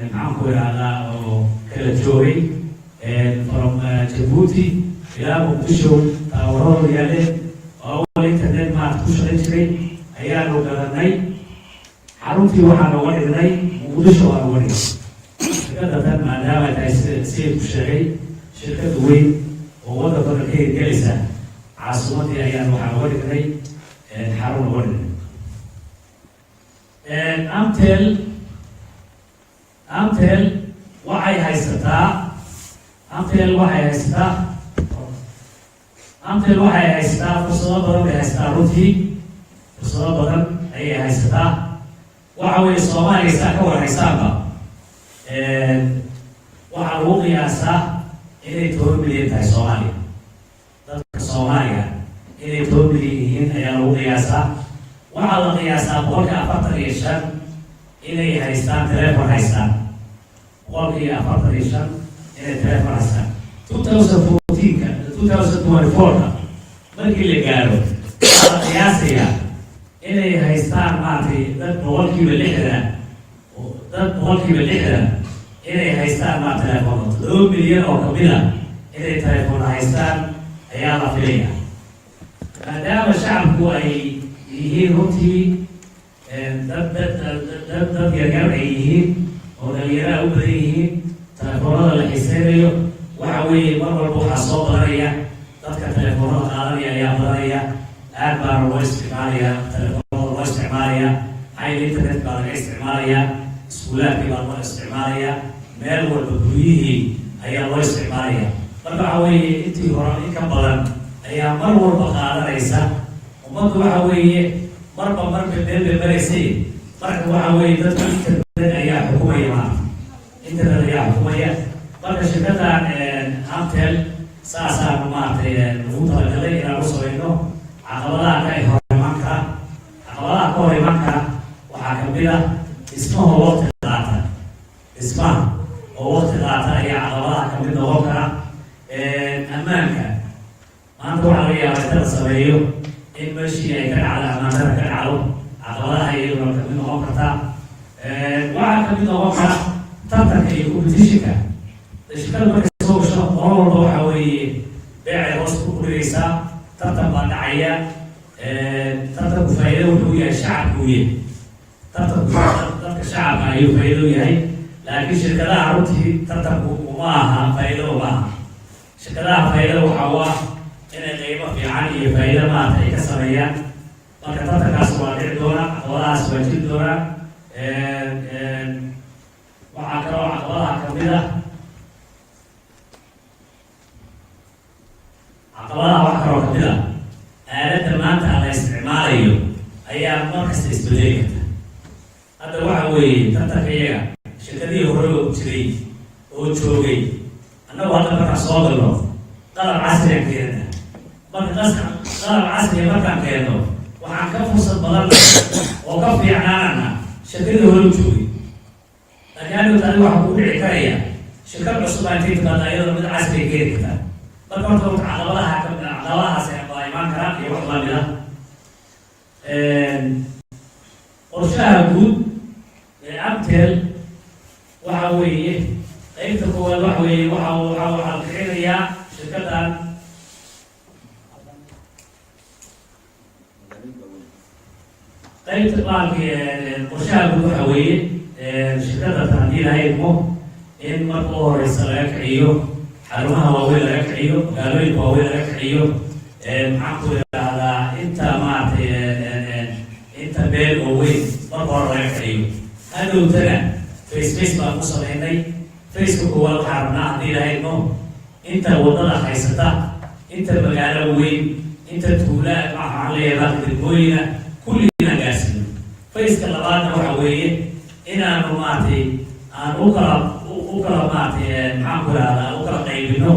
maxaan ku idhaahdaa oo kala joogay from Djibouti ilaa Muqdisho taawarada yaale oo internet maarta ku shaqayn jiray ayaanu gadanay. xaruntii waxaan uga dhignay Muqdisho aan uga dhignay. shirkaddan maadaama ay tahay sayidku sheegay shirkad weyn oo waddanka ka hirgelaysa caasimadii ayaan waxaan uga dhignay xarun uga dhignay. Amtel waxay haysataa fursado badan bay haysataa runtii. fursado badan ayay haysataa. waxa weeye Soomaaliya saa ka warhaysaanba waxaa lagu qiyaasaa inay 10 milyan tahay Soomaaliya. dadka Soomaaliya inay toobili yihiin ayaa lagu qiyaasaa. waxaa la qiyaasaa 45 inay haystaan telefoon haystaan. 45 inay telefoon haystaan. 2024 markii la gaaro waxaa la qiyaasayaa inay haystaan maaragtay dad 60 inay haystaan maaragtay telefoon. 2 milyan oo kamid ah inay telefoon haystaan ayaa la filayaa. maadaama shacabku ay yihiin runtii dad yaryar ay yihiin oo dhalinyaraha u badan yihiin, telefoonada la xiiseynayo waxa weeye mar walba waxaa soo badanaya dadka telefoonada qaadanaya ayaa badanaya. aad baana loo isticmaalaya telefoonada loo isticmaalaya, maxaa internet baa laga isticmaalaya, iskuulaadkii baa loo isticmaalaya, meel walba guryihii ayaa loo isticmaalaya. marka waxa weeye intii hore in ka badan ayaa mar walba qaadanaysa. ummaddu waxa weeye marba meel bay maraysay. marka waxa weeye dadka internet ayaa xukumaya maanta. internet ayaa xukumaya. marka shirkadan Amtel saasaanu maaragtay ugu talagalay inaan u samayno caqabadaha ka hor iman kara. caqabadaha ka hor iman kara waxaa kamid ah dhismaha waqti qaata. dhismaha oo waqti qaata ayaa caqabadaha kamid noqon kara. ammaanka maanta waxaa laga yaabaa inta la sameeyo in meeshii ay ka dhacdo ammaanada ka dhacdo. caqabadaha iyaduna kamid noqon kartaa. waxaa kamid noqon kara tartanka iyo competitionka. shirkada markay soo gasho qolo walba waxa weeye beecay hoos ku dhigaysaa. tartan baa dhacaya. tartanku faa'iido wuxuu yahay shacabku yahay. tartanku dadka shacabka ayuu faa'iido yahay. laakiin shirkadaha runtii tartanku uma aha faa'iido uma aha. shirkadaha faa'iido waxaa waa inay qiimo fiican iyo faa'iido maarata ay ka sameeyaan. marka tartankaas waa dhici doona, caqabadahaas waa jiri doona. waxaa kaloo caqabadaha kamid ah aaladda maanta la isticmaalayo ayaa markasta isbedeli karta. hadda waxa weeye tartanka iyaga shirkadihii hore oo jiray oo joogay annagu hadda markaan soo galno qalab casriyan keenna. marka qalab casriya markaan keenno waxaan ka fursad badan oo ka fiicnaanana shirkadii hore u joogay. laakiin hadda tani waxa ku dhici karaya shirkad cusub aa intay timaada iyadoo mid casriya keeni karta. marka horta caqabadahaas baa imaan karaan iyo wax lamid ah. qorshaha guud ee Amtel waxa weeye qaybta koowaad waxa weeye waxaa la kicinayaa shirkadan qaybta qorshaha guud waxa weeye shirkada haddii la haymo in marka u horeysa laga kiciyo xarumaha waaweyn laga kiciyo, magaalooyinka waaweyn laga kiciyo. maxaan ku idhaahdaa inta maaragtay inta beel oo weyn marka hore laga kiciyo. hadhowtana face baan ku sameynay. faceka koowaad waxaa rabnaa haddii la hayno inta wadada haysata, inta magaalo weyn, inta tuula waxaan leeyahay degmooyina kulliina gaarsiino. faceka labaadna waxa weeye inaanu maaragtay aan u kala maaragtay maxaan ku idhahdaa u kala qaybino,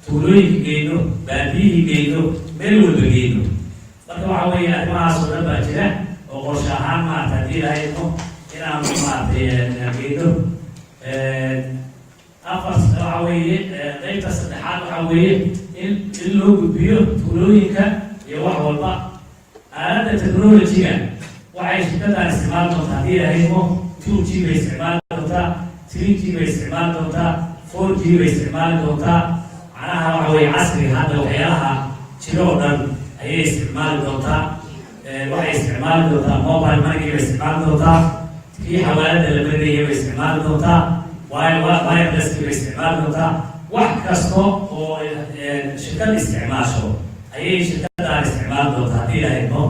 tuulooyinka geyno, baadiyihii geyno, meel walba geyno. marka waxa weeye arrimahaas oo dhan baa jira oo qorshe ahaan maarata haddii la hayno inaanu maaragtay geyno. waxa weeye qaybta saddexaad waxa weeye in loo gudbiyo tuulooyinka iyo wax walba. aaladda technology-ga waxay shirkadan isticmaali doontaa haddii la hayno 2G bay isticmaali doontaa, 3G bay isticmaali doontaa, 4G bay isticmaali doontaa. macnaha waxa weeye casriga hadda waxyaalaha jiro oo dhan ayay isticmaali doontaa. waxay isticmaali doontaa mobile money bay isticmaali doontaa, kii xawaalada la marinayay bay isticmaali doontaa, wireless bay isticmaali doontaa. wax kasta oo shirkad isticmaasho ayay shirkadan isticmaali doontaa haddii la hayno.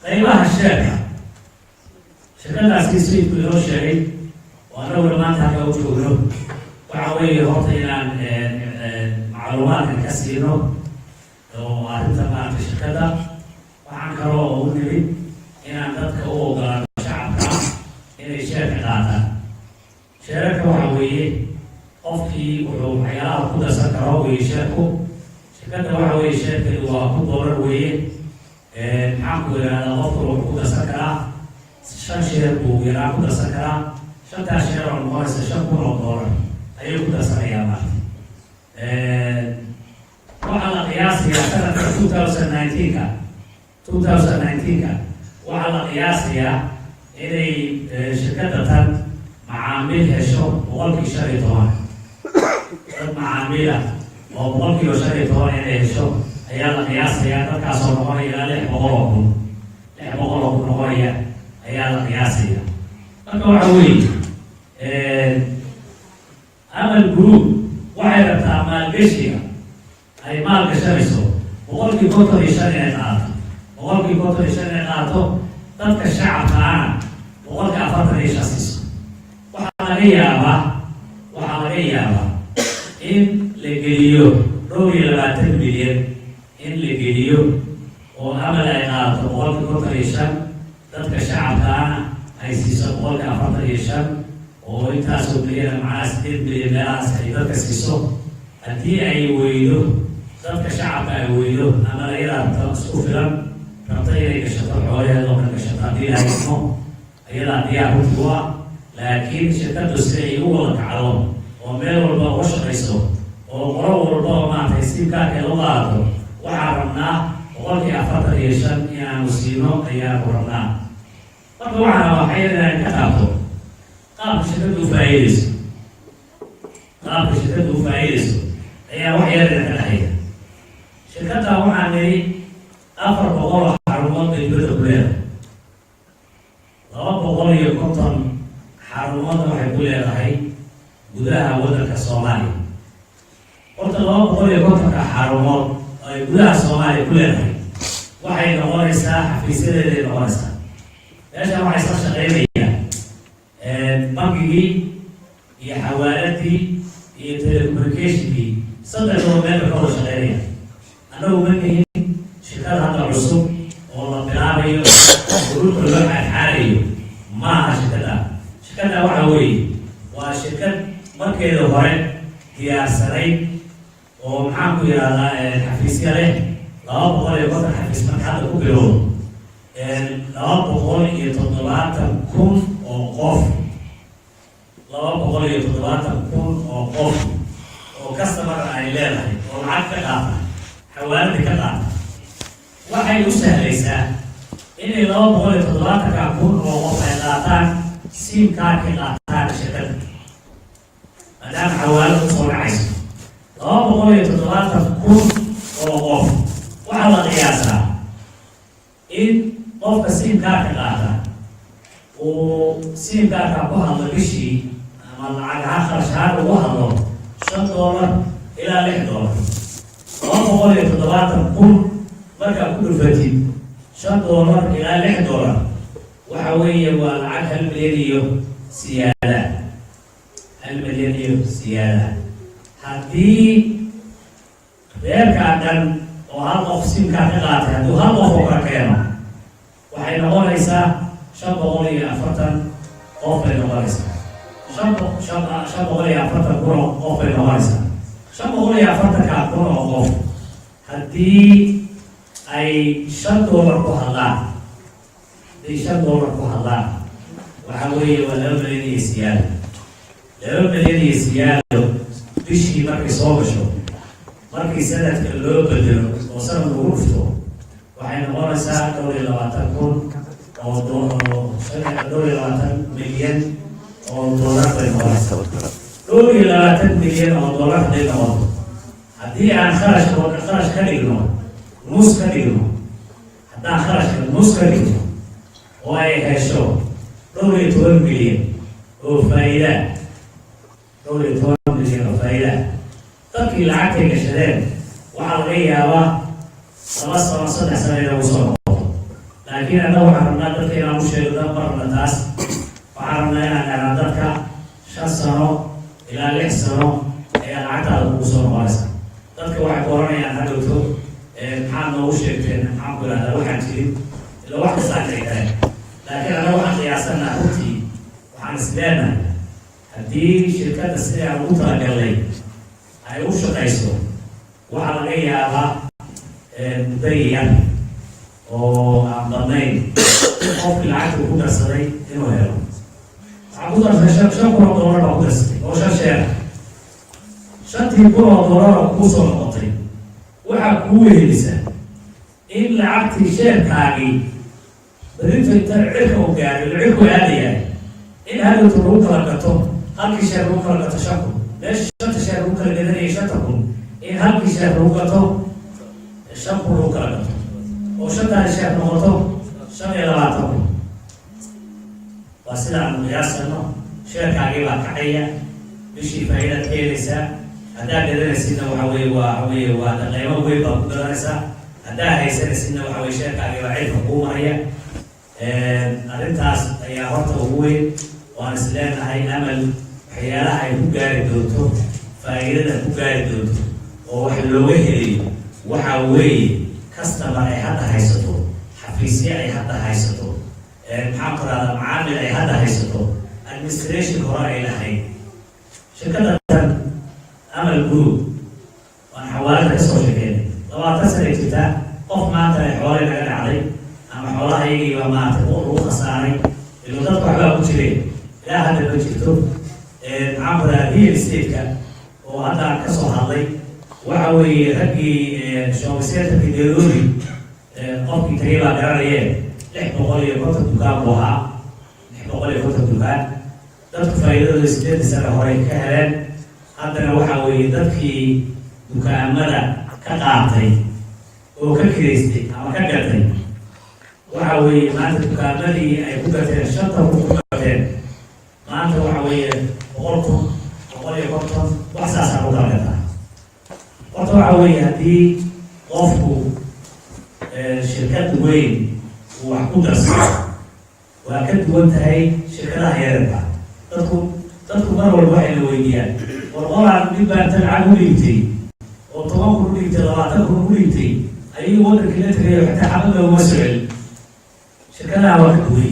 qaybaha sheeka shirkadaasi sayidku inoo sheegay oo annaguna maanta halka u joogno waxa weeye horta inaan macluumaadkan ka siino oo arrinta maaragta shirkada. waxaan kaloo u nimid inaan dadka u ogolaano shacabka inay sheerka qaataan. sheerarka waxa weeye qofkii wuxuu waxyaalaha ku ku darsan karo weeye sheerku shirkadda waxa weeye sheerkeedu waa $1 weeye maxaan ku yidhahdaa qofku wuxuu ku darsan karaa 5 sheer buu yaraa ku darsan karaa 5 sheer oo noqonaysa $5,000 ayuu ku darsanayaa maanta waxaa la qiyaasayaa sanadka 2019 waxaa la qiyaasayaa inay shirkadda tan macaamiil hesho 15% dad macaamiila oo 15% inay hesho ayaa la qiyaasayaa dadkaasoo noqonaya ilaa 600,000 noqonaya ayaa la qiyaasaya marka waxa weeye Amal Group waxay rabtaa maalgashiga ay maalgashanayso 55% inay qaato 55% inay qaato dadka shacabkaana 40% siiso waxaa laga yaabaa in la geliyo $20 milyan in la geliyo oo amal ay qaato 55% dadka shacabkaana ay siiso 40% oo intaasoo milyan macnaha 8 milyan meelahaas ay dadka siiso haddii ay weydo dadka shacabka ay weydo ama la yaraabto isku filan rabta inay gashato xoolaheeda oo ka gashato haddii la hayno ayadaa diyaar runti u ah laakiin shirkaddu si ay u wada kacdo oo meel walba uga shaqayso oo qolo walba oo maaragtay siibkaarkeeda u qaadato waxaan rabnaa 45% inaanu siino ayaanu rabnaa marka waxaan rabaa waxayada ka taabto qaabka shirkaddu u faa'iidayso ayaa wax yar ka dhexeeya shirkadda waxaan nidhi 400 xarumood bay dibadda ku leedahay 250 xarumoodna waxay ku leedahay gudaha waddanka Soomaaliya horta 250 xarumood ay gudaha Soomaaliya ku leedahay waxay noqonaysaa xafiisyadeeday noqonaysaa meesha waxay soo shaqaynayaan bankigii iyo xawaaladii iyo telecommunicationkii saddexdoo meelka ka wada shaqaynaya annagu ma nihin shirkad hadda cusub oo la bilaabayo dhulka loo xaadxaadayo maaha shirkadda waxa weeye waa shirkad markeeda hore diyaarsanayd oo maxaan ku yidhahdaa xafiisya leh 250 xafiis marka hadda ku bilowdo 270,000 oo qof 270,000 oo qof oo customer ay leedahay oo lacag ka qaata xawaalada ka qaata waxay u sahlaysaa inay 270,000 oo qof ay qaataan siimkaarka qaataan shirkadda maadaama xawaalada usoo dhacayso 270,000 oo qof waxaa la qiyaasaa in qofka siimkaarka qaata uu siimkaarka ku hadlo bishii ama lacagaha qarashahaan ugu hadlo $5 ilaa $6 270,000 markaa ku dhufatid $5 ilaa $6 waxa weeye waa lacag 1 milyan iyo siyaada 1 milyan iyo siyaada haddii reerkaa dhan oo hal qof siimkaa ka qaatay hadduu hal qof oo ka keeno waxay noqonaysaa 540 qof bay noqonaysaa 540 kun oo qof bay noqonaysaa 540 kun oo qof haddii ay $5 ku hadlaan waxa weeye waa 2 milyan iyo siyaado 2 milyan iyo siyaado bishii markay soo gasho markii sanadka loo bedelo oo sanad lagu dhufto waxay noqonaysaa 20 milyan oo dollar bay noqonaysaa 20 milyan oo dollar bay noqoto haddii aan kharash ka dhigno nus ka dhigno haddaan kharashka nus ka dhigno oo ay hesho 12 milyan oo faa'iida 12 milyan oo faa'iida dadkii lacagtay gashadeen waxaa laga yaabaa 2 sano 3 sano inay ugu soo noqoto laakiin annaga waxaan rabnaa dadka inaan u sheegno marna taas waxaan rabnaa inaan gaaraan dadka 5 sano ilaa 6 sano ayaa lacagtaada kugu soo noqonaysa dadka waxay koranayaan hadhowto maxaad noogu sheegteen maxaan ku ihahdaa waxaan jirin ila wax kastaa dhici kare laakiin annaga waxaan qiyaasanaa runtii waxaan is leenahay haddii shirkadda sidii aan ugu talagalnay ay u shaqayso waxaa laga yaabaa muddo yar oo aan badnayn qofkii lacagta ku darsaday inuu helo. waxaa ku darsaday shan kun oo doolar baa ku darsatay oo shan sheer. shantii kun oo doolar oo kuu soo noqotay waxaa kuu wehelisa in lacagtii sheerkaagii berrinta inta cirka u gaadhay cirku aadayahay in hadowta lagu kala gato halkii sheer lagu kala gato 5 kun meesha shanta sheer lagu kala gadanayay 5 kun in halkii sheer lagu gato 5 kun lagu kala gato oo shantaani sheer noqoto 25 kun. waa sida aan qiyaasano sheerkaagii baa kacaya bishii faa'iidaad ka helaysaa. haddaad gadanaysidna waxa weeye waa qiimo weyn baa ku gadanaysaa. haddaad haysanaysidna waxa weye sheerkaagii baa cirka kuu maraya. arrintaas ayaa horta ugu weyn waan is leenahay amal waxyaalaha ay ku gaari doonto faa'iidada ku gaari doonto oo wax looga helayo waxa weeye customer ay hadda haysato, xafiisyo ay hadda haysato, maxaan ku rahdaa macaamil ay hadda haysato, administration hore ay lahayd. shirkadda amal group waan xawaalada ka soo sheekeynay 20 sano jirtaa. qof maanta ay xoolay naga dhacday ama xoolaha iyagiiba maaragtay lagu khasaaray ilo dadka waxbaa ku jireen ilaa hadda ma jirto. maxaan ku rahdaa real estate-ka oo hadda ka soo hadlay waxa weeye raggii shoobiseetarkii Nairobi qofkii tagay baa garanayeen 650 dukaan buu ahaa. 650 dukaan dadku faa'iidadooda 8 sano hore ka heleen. haddana waxa weeye dadkii dukaamada ka qaatay oo ka kireystay ama ka gatay waxa weeye maanta dukaamadii ay ku gateen 5 kun ku gateen maanta waxa weeye 100 kun 150 wax saas ah u kala gataa. horta waxa weeye haddii qofku shirkad weyn uu wax ku darsado waa ka duwan tahay shirkadaha yaryarka. dadku mar walba waxay la weydiiyaan war qolaan mid baa inta lacag u dhiibtay oo 10 kun u dhiibtay 20 kun u dhiibtay ayuu waddankii la tagay xataa xabad looguma socon. shirkadaha waa ka duway.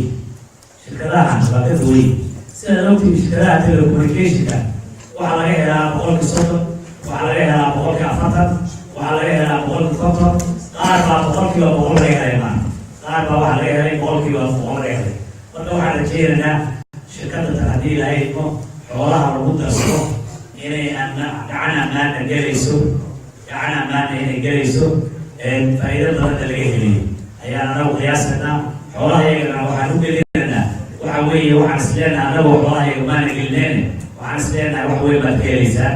shirkadahaas waa ka duway. sida logtii shirkadaha telecommunication-ka waxaa laga helaa 30%, waxaa laga helaa 40%, waxaa laga helaa 50%. qaar baa 100% laga helay maanta. qaar baa waxaa laga helay 100% laga helay. marka waxaan rajeynaynaa shirkadda haddii lahaydmo xoolaha lagu darsado inay gacan ammaana gelayso. gacan ammaana inay gelayso faa'iido badanna laga helayo ayaan anagu qiyaasanaa. xoolaha iyagana waxaan u gelinaynaa waxa weeye waxaan is leenahay anagu xoolaha iyaga maana gelineen waxaan is leenahay wax weyn baad ka helaysaan.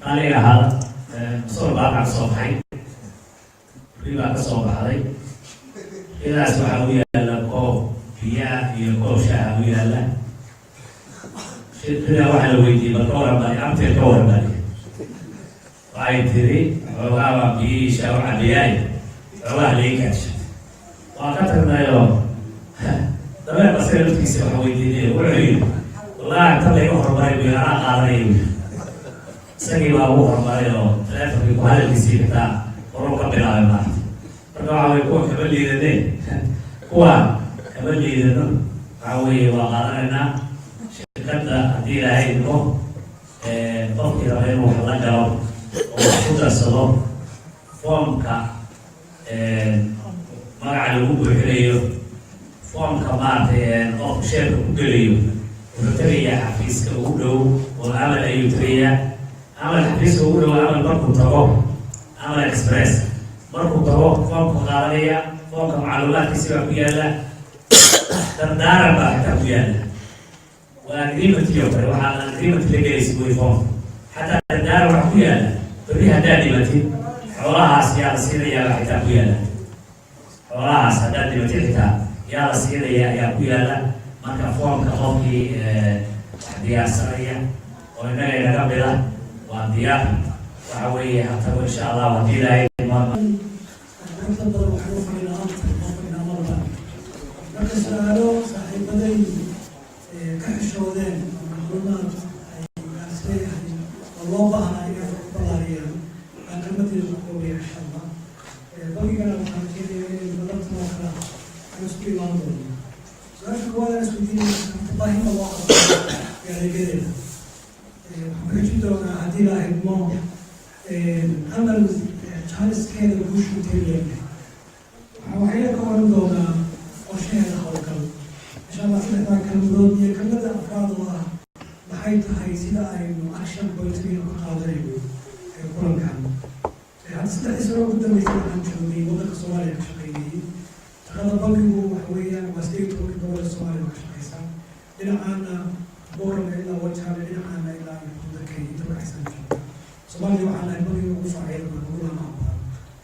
qaaliga ahaada sor baa ka soo baxay ribaa ka soo baxday. idaas waxaa u yaala koob biyaa iyo koob shaaha u yaala. shirkada waxaa la weydiiyey bal ka waran baa amteed ka waran baa waxay tiri xoogaa baa biyihii shaa u cabiyaay xoogaha laga kaasha. waan ka tagnayoo dabeer asaga laftiisa waxa weydiinay wuxuu yidhi wallahi inta layga horumaray buy anaa qaadanaya buy. isagii baa ugu horumaray oo teleefonkii ku hadalkiisii xitaa horuu ka bilaabay maanta. marka waxa weye kuwa kama liidane kuwa kama liidano waxa weeye waa qaadanaynaa. shirkadda haddii lahaydmo qofkii raba inuu wax la galo oo wax ku darsado foomka magaca lagu buuxinayo foomka maaragtay qofku sheerka ku gelayo wuxuu tagayaa xafiiska ugu dhow oo amal ayuu tagayaa. amal xafiiska ugu dhow amal markuu tago amal express markuu tago foomka qaadanaya. foomka macluumaadkiisi baa ku yaala. dardaaran baa xitaa ku yaala. waa agreementkii oo kale waxaa agreement la gelaysa wey foomka. xataa dardaaran waxaa ku yaala berri haddaad dhimatid xoolahaas yaa la siinayaa baa xitaa ku yaala. xoolahaas haddaad dhimatid xitaa yaa la siinaya ayaa ku yaala. marka foomka qofkii wax diyaarsanaya oo innaga inaga mida waa diyaar. waxa weeye hatago insha allah haddii lahayd marka su-aalo saaxiibaday ka xishoodeen macluumaad ay gaarsiinayahay oo loo baahnaa inay balaariyaan aan kalmadeeda ku koobaya insha allah. bagigana waxaan keenaya inay madabtan oo kale aan isku imaan doono. su-aasha koowaad aan isweydiinaya baahida loo qabto adeegyadeeda waqtigeeda guushu teeliyay waxayna ka oran doonaa qorshaheeda howlgal insha allah saddexdaa kalmadood iyo kelmada afraad oo ah maxay tahay sida aynu action pointiga ka qaadanayno kulankan hadda saddexdii sano ugu dambeysay waxaan joogay waddanka soomaaliya ka shaqeynayay shaqada bankigu waxa weeyaan waa state worki gobolka soomaaliya ka shaqeysa dhinacaana boorama ilaa wajaale dhinacaana ilaa kudakay inta waxaysan jooga soomaaliya waxaan nahay bankiga ugu faaciyada badan ugu lamaha badan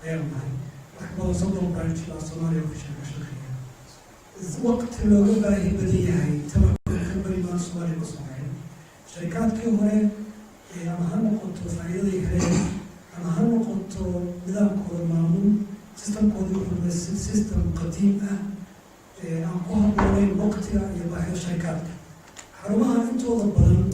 ayaan nahay wax badan soddon branch ilaa soomaaliya ka shaqeeya waqti looga baahi badan yahay tabarka khibari baan soomaaliya ka soomaaliya sharikaadkii hore ama ha noqoto faa'iidaday heleen ama ha noqoto nidaamkooda maamul systemkooda wuxuu system qadiim ah aan ku habboonayn waqtiga iyo baahida sharikaadka xarumaha intooda badan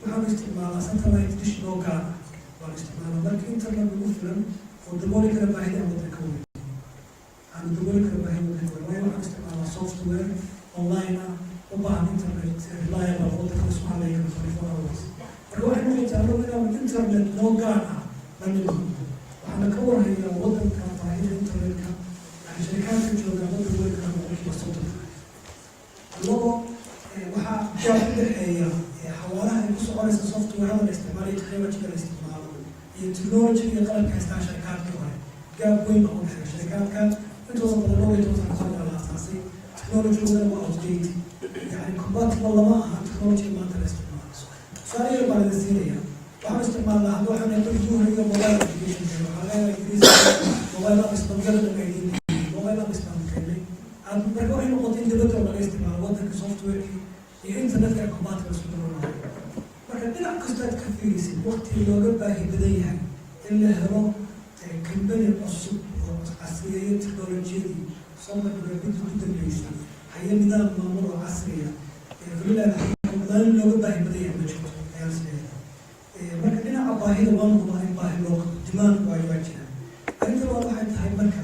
waxaan isticmaalaa satellite dish loo gaar ah waan isticmaalaa marka internet ugu filan oo dabooli kara baahida aan waddanka weyn aan dabooli kara baahida waddanka weyn waayo waxaan isticmaalaa software online ah u baahan internet reliable waddanka isku halayn kara 24 hours marka waxay noqotaa anagu inaan internet loo gaar ah lanimo waxaana ka warhayaa waddanka baahida internetka yani sharikaadka jooga waddan weyn kara boqolkiiba 30 labo waxaa gaab u dhexeeya xawaalaha ay ku soconaysa softwarada la isticmaalayo technologyga la isticmaalo iyo technology iyo qalabka haystaan sharikaadkii hore gaab weyn baa u dhexeeya sharikaadka intooda badan loo way toosan qalabka la asaasay technologygana waa outdated yani compatible lama aha technologyga maanta la isticmaalo tusaale yar baan idin siinaya waxaan isticmaalnaa hadda waxaan nahay barjuuha iyo mobile application waxaa leedahay ingiriiska mobile app isbangada dhamaydin mobile app isbankeynay marka waxay noqotay in dibadda laga isticmaalo waddanka softwareki iyo internetka compatible isku daranayo marka dhinac kasta aad ka fiirisid waqti looga baahi badan yahay in la helo kambani cusub oo casriyeeyo technolojiyadii soo markabid ugu dambeysay haya nidaam maamul oo casriya maalin looga baahi badan yahay ma jirto ayaan isleeyahay marka dhinaca baahida waan hubaa in baahi loo dimaan waayo waa jiraan arrinta waa waxay tahay marka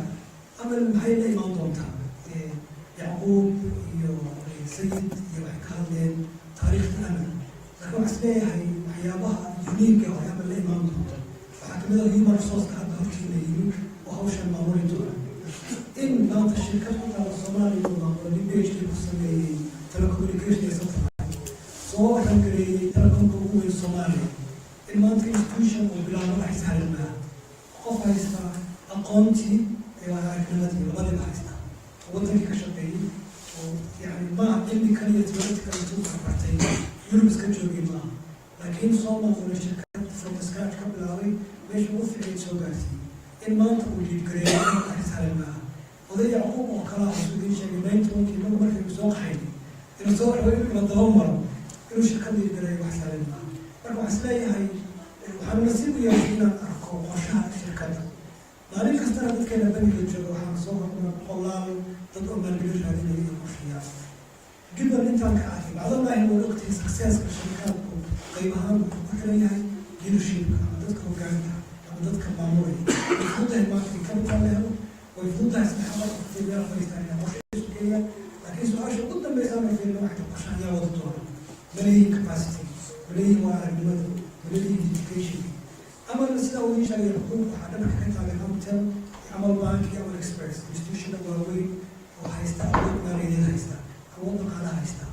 amal maxay la imaan doontaa yacquub iyo sayid iyo waxay ka hadleen taariikhda amal marka waxaa isleeyahay waxyaabaha unique oo amal la imaan doonta waxaa kamid ah human resourceka hadda hortiina yimi oo hawshan maamuli doona in maanta shirkad ku taala soomaaliya oo maamulo phd ku sameeyey telecommunication ee satellite soo rangareeyey telekomka ugu weyn soomaaliya in maanta institution oo bilaabo wax sahlan maaha qof haysta aqoontii aragnimadi labadiba haysta waddankii ka shaqeeyey oo yani maaha cilmi kaliya theoretical intuu ka bartay yurub iska joogay maaha laakiin soo maamulay shirkad from scratch ka bilaabay meesha ugu fiicay soo gaarsiiyey in maanta uu liidgareeyo wax sahlan maaha oday yacquub oo kala ah suu idiin sheegay 90 inagu markaynu soo qaxaynay inuu soo rabo inuu la daba maro inuu shirkad liidgareeyo wax sahlan maaha marka waxaa isleeyahay waxaanu nasiib u yeeshay inaan arko qorshaha shirkadda maalin kastana dadkeena bangiga jooga waxaan soo hormar boqolaal dad oo maalgelin raadinaya iyo qorshayaal giban intaan ka arkay bacdallaahi waa ogtahay successka shirkaadku qayb ahaan wuxuu ku xiran yahay leadershipka ama dadka hogaanka ama dadka maamulaya way fududahay markii capital la helo way fududahay saxaabada kufirmeel fadhiistaan inay qorsha isu geeyaan laakiin su-aasha ugu dambaysa ma fiirina waxta qorsha ayaa wada doona maleeyihin capacity maleeyihin waa aragnimada maleeyihin education amal sida uu ii sheegay xuquuq waxaa dhabarka ka taagan amtel amal bank iyo amal express institutiona waaweyn oo haysta awood maaliyadeed haysta awood dhaqaala haysta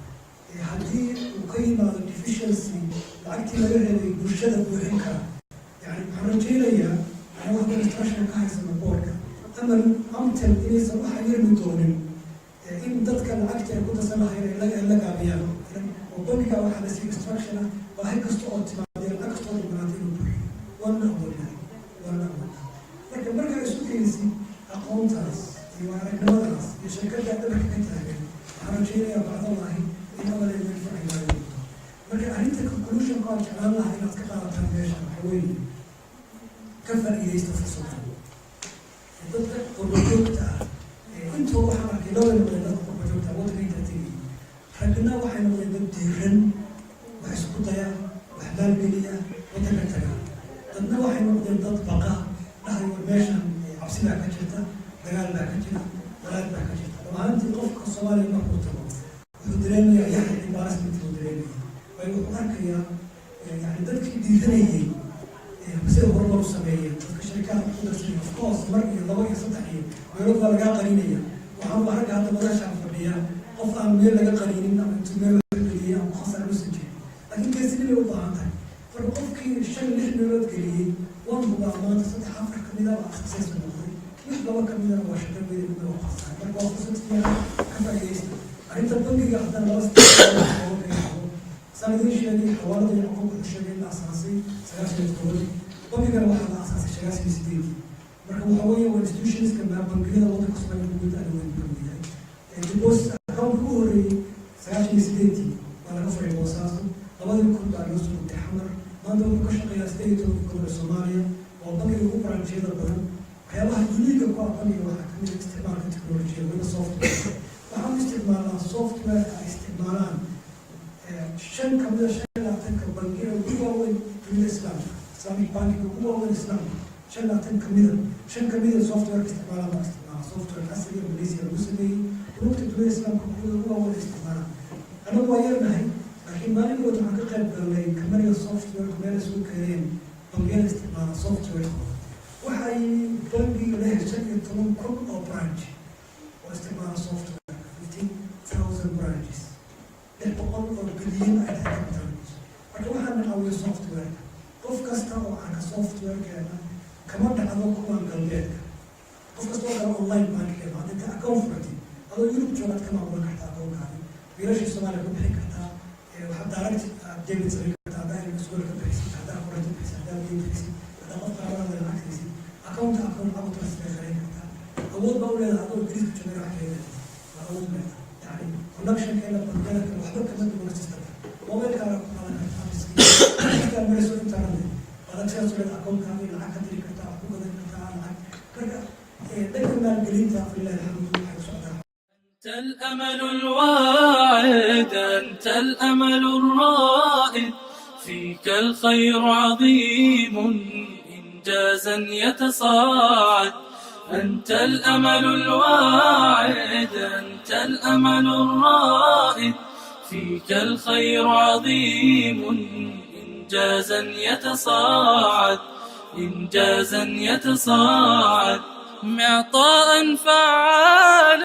haddii uu ka yimaado deficiency lacagtii laga reebay bulshada buuxin kara yani waxaan rajaynayaa ana waxba instruction ka haysana boorka amal amtel inaysan waxa yeelmi doonin in dadka lacagtii ay ku darsan lahayn ay la gaabiyaan oo bankiga waxaa la sii instruction ah baahi kasta oo timaadeen lacag kastoo dhibanaatay inuu buuxiyo waana awoodnahay marka markaa isu keensi aqoontaas iyo aragnimadaas iyo shirkadda dhabarka ka taagan waxaan rajaynayaa bacdallaahi in amalay meel fiican gaari doonto marka arrinta conclusion waan jeclaan lahaa inaad ka qaadataan meesha waxa weeye ka faa'iidaysta fursadda dadka qurbajoogta ah intoo waxaan arkay laba noqdeen dadka qurbajoogta ah waddanka intaa tegay raggana waxay noqdeen dad diiran wax isku daya wax maalgeliya waddanka tagaa dadna waxay noqdeen dad baqa dhahay war meeshan cabsi baa ka jirta dagaal baa ka jira walaad baa ka jirta maalintii qofka soomaaliya markuu tago wuxuu dareemayaa yaxya embarrassment uu dareemaya waayo wuxuu arkayaa yani dadkii diidanayay sida horumar u sameeyeen dadka شركات مدرسين of course مر يضوي يصدقني ويرد لقى قليلية وحنا حركة هذا بدأ شعب فبيا قف أمير لقى قليلين أم تمير قليلية أم خسر مسجى لكن كيسين اللي وضع عنده فالقف كي الشيء اللي إحنا نرد قليل وان هو ما تصدق حفر كمية وأخصائي الموضوع كيف لو كمية وشكل بيد من وخسر فالقف خصوصا كفر كيس أنت بنجي أحد الناس سنة شيء اللي حوالي الحقوق الشيء الأساسي سياسي الدولي بنجي أنا واحد أساسي سياسي سديد مركب حوالي والإنستيوشنز كمان بنجي أنا وضع قسم الموجود أنا وين بنجي البوس أكون كوري سياسي سديدي وأنا كفر البوساسو أول يكون على نص المتحمر ما عندهم كشف قياسي تو في الصومالية وبنجي يكون عن شيء البلد حيلا هنيجي كوا بنجي واحد من استعمال التكنولوجيا ولا سوفت فهم استعمال السوفت وير استعمالان شن كمية شن لا تنك بنجي هو وين في الإسلام إسلامي بانك هو وين الإسلام شن لا تنك كمية سوفت وير استعمال ما استعمال سوفت وير أصلي إنجليزي روسي ونقطة في الإسلام هو وين استعمال أنا ويرنا هاي لكن ما نقول تحقق بالله كمية سوفت وير كمية سوق كريم بنجي استعمال سوفت وير وحي بنجي له شكل تمام كل أو برانش واستعمال سوفت وير 15,000 branches البقول القديم أحد البرانش فكما أن أول سوفت وير قف كستا وعن سوفت وير كمان تعذب كمان قلبك قف كستا وعن أونلاين بانك كمان أنت أكون فرتي هذا يوروب جوات كمان أقول حتى أكون هذه بيرش السؤال يكون بحكي حتى وحب داركت جيبت سريع حتى داير مسؤول كبحسي حتى أخرج بحسي حتى بيجي بحسي حتى قف قرار ولا العكس أكون أبو ترسل خيرين حتى أول بقول هذا أول جريس كتير راح يجي أول ما يعني كونكشن كأنه بنجلك وحدك كمان تقول تستخدم موبايل كارك على الأبسكي كان مرسول إنترنت هذا شيء صار أكون كامل العقد اللي كتاع أكون كذا كتاع العقد كذا دائما الجليد في الله الحمد لله أنت الأمل الواعد أنت الأمل الرائد فيك الخير عظيم إنجازا يتصاعد أنت الأمل الواعد أنت الأمل الرائد فيك الخير عظيم إنجازا يتصاعد معطاء فعالا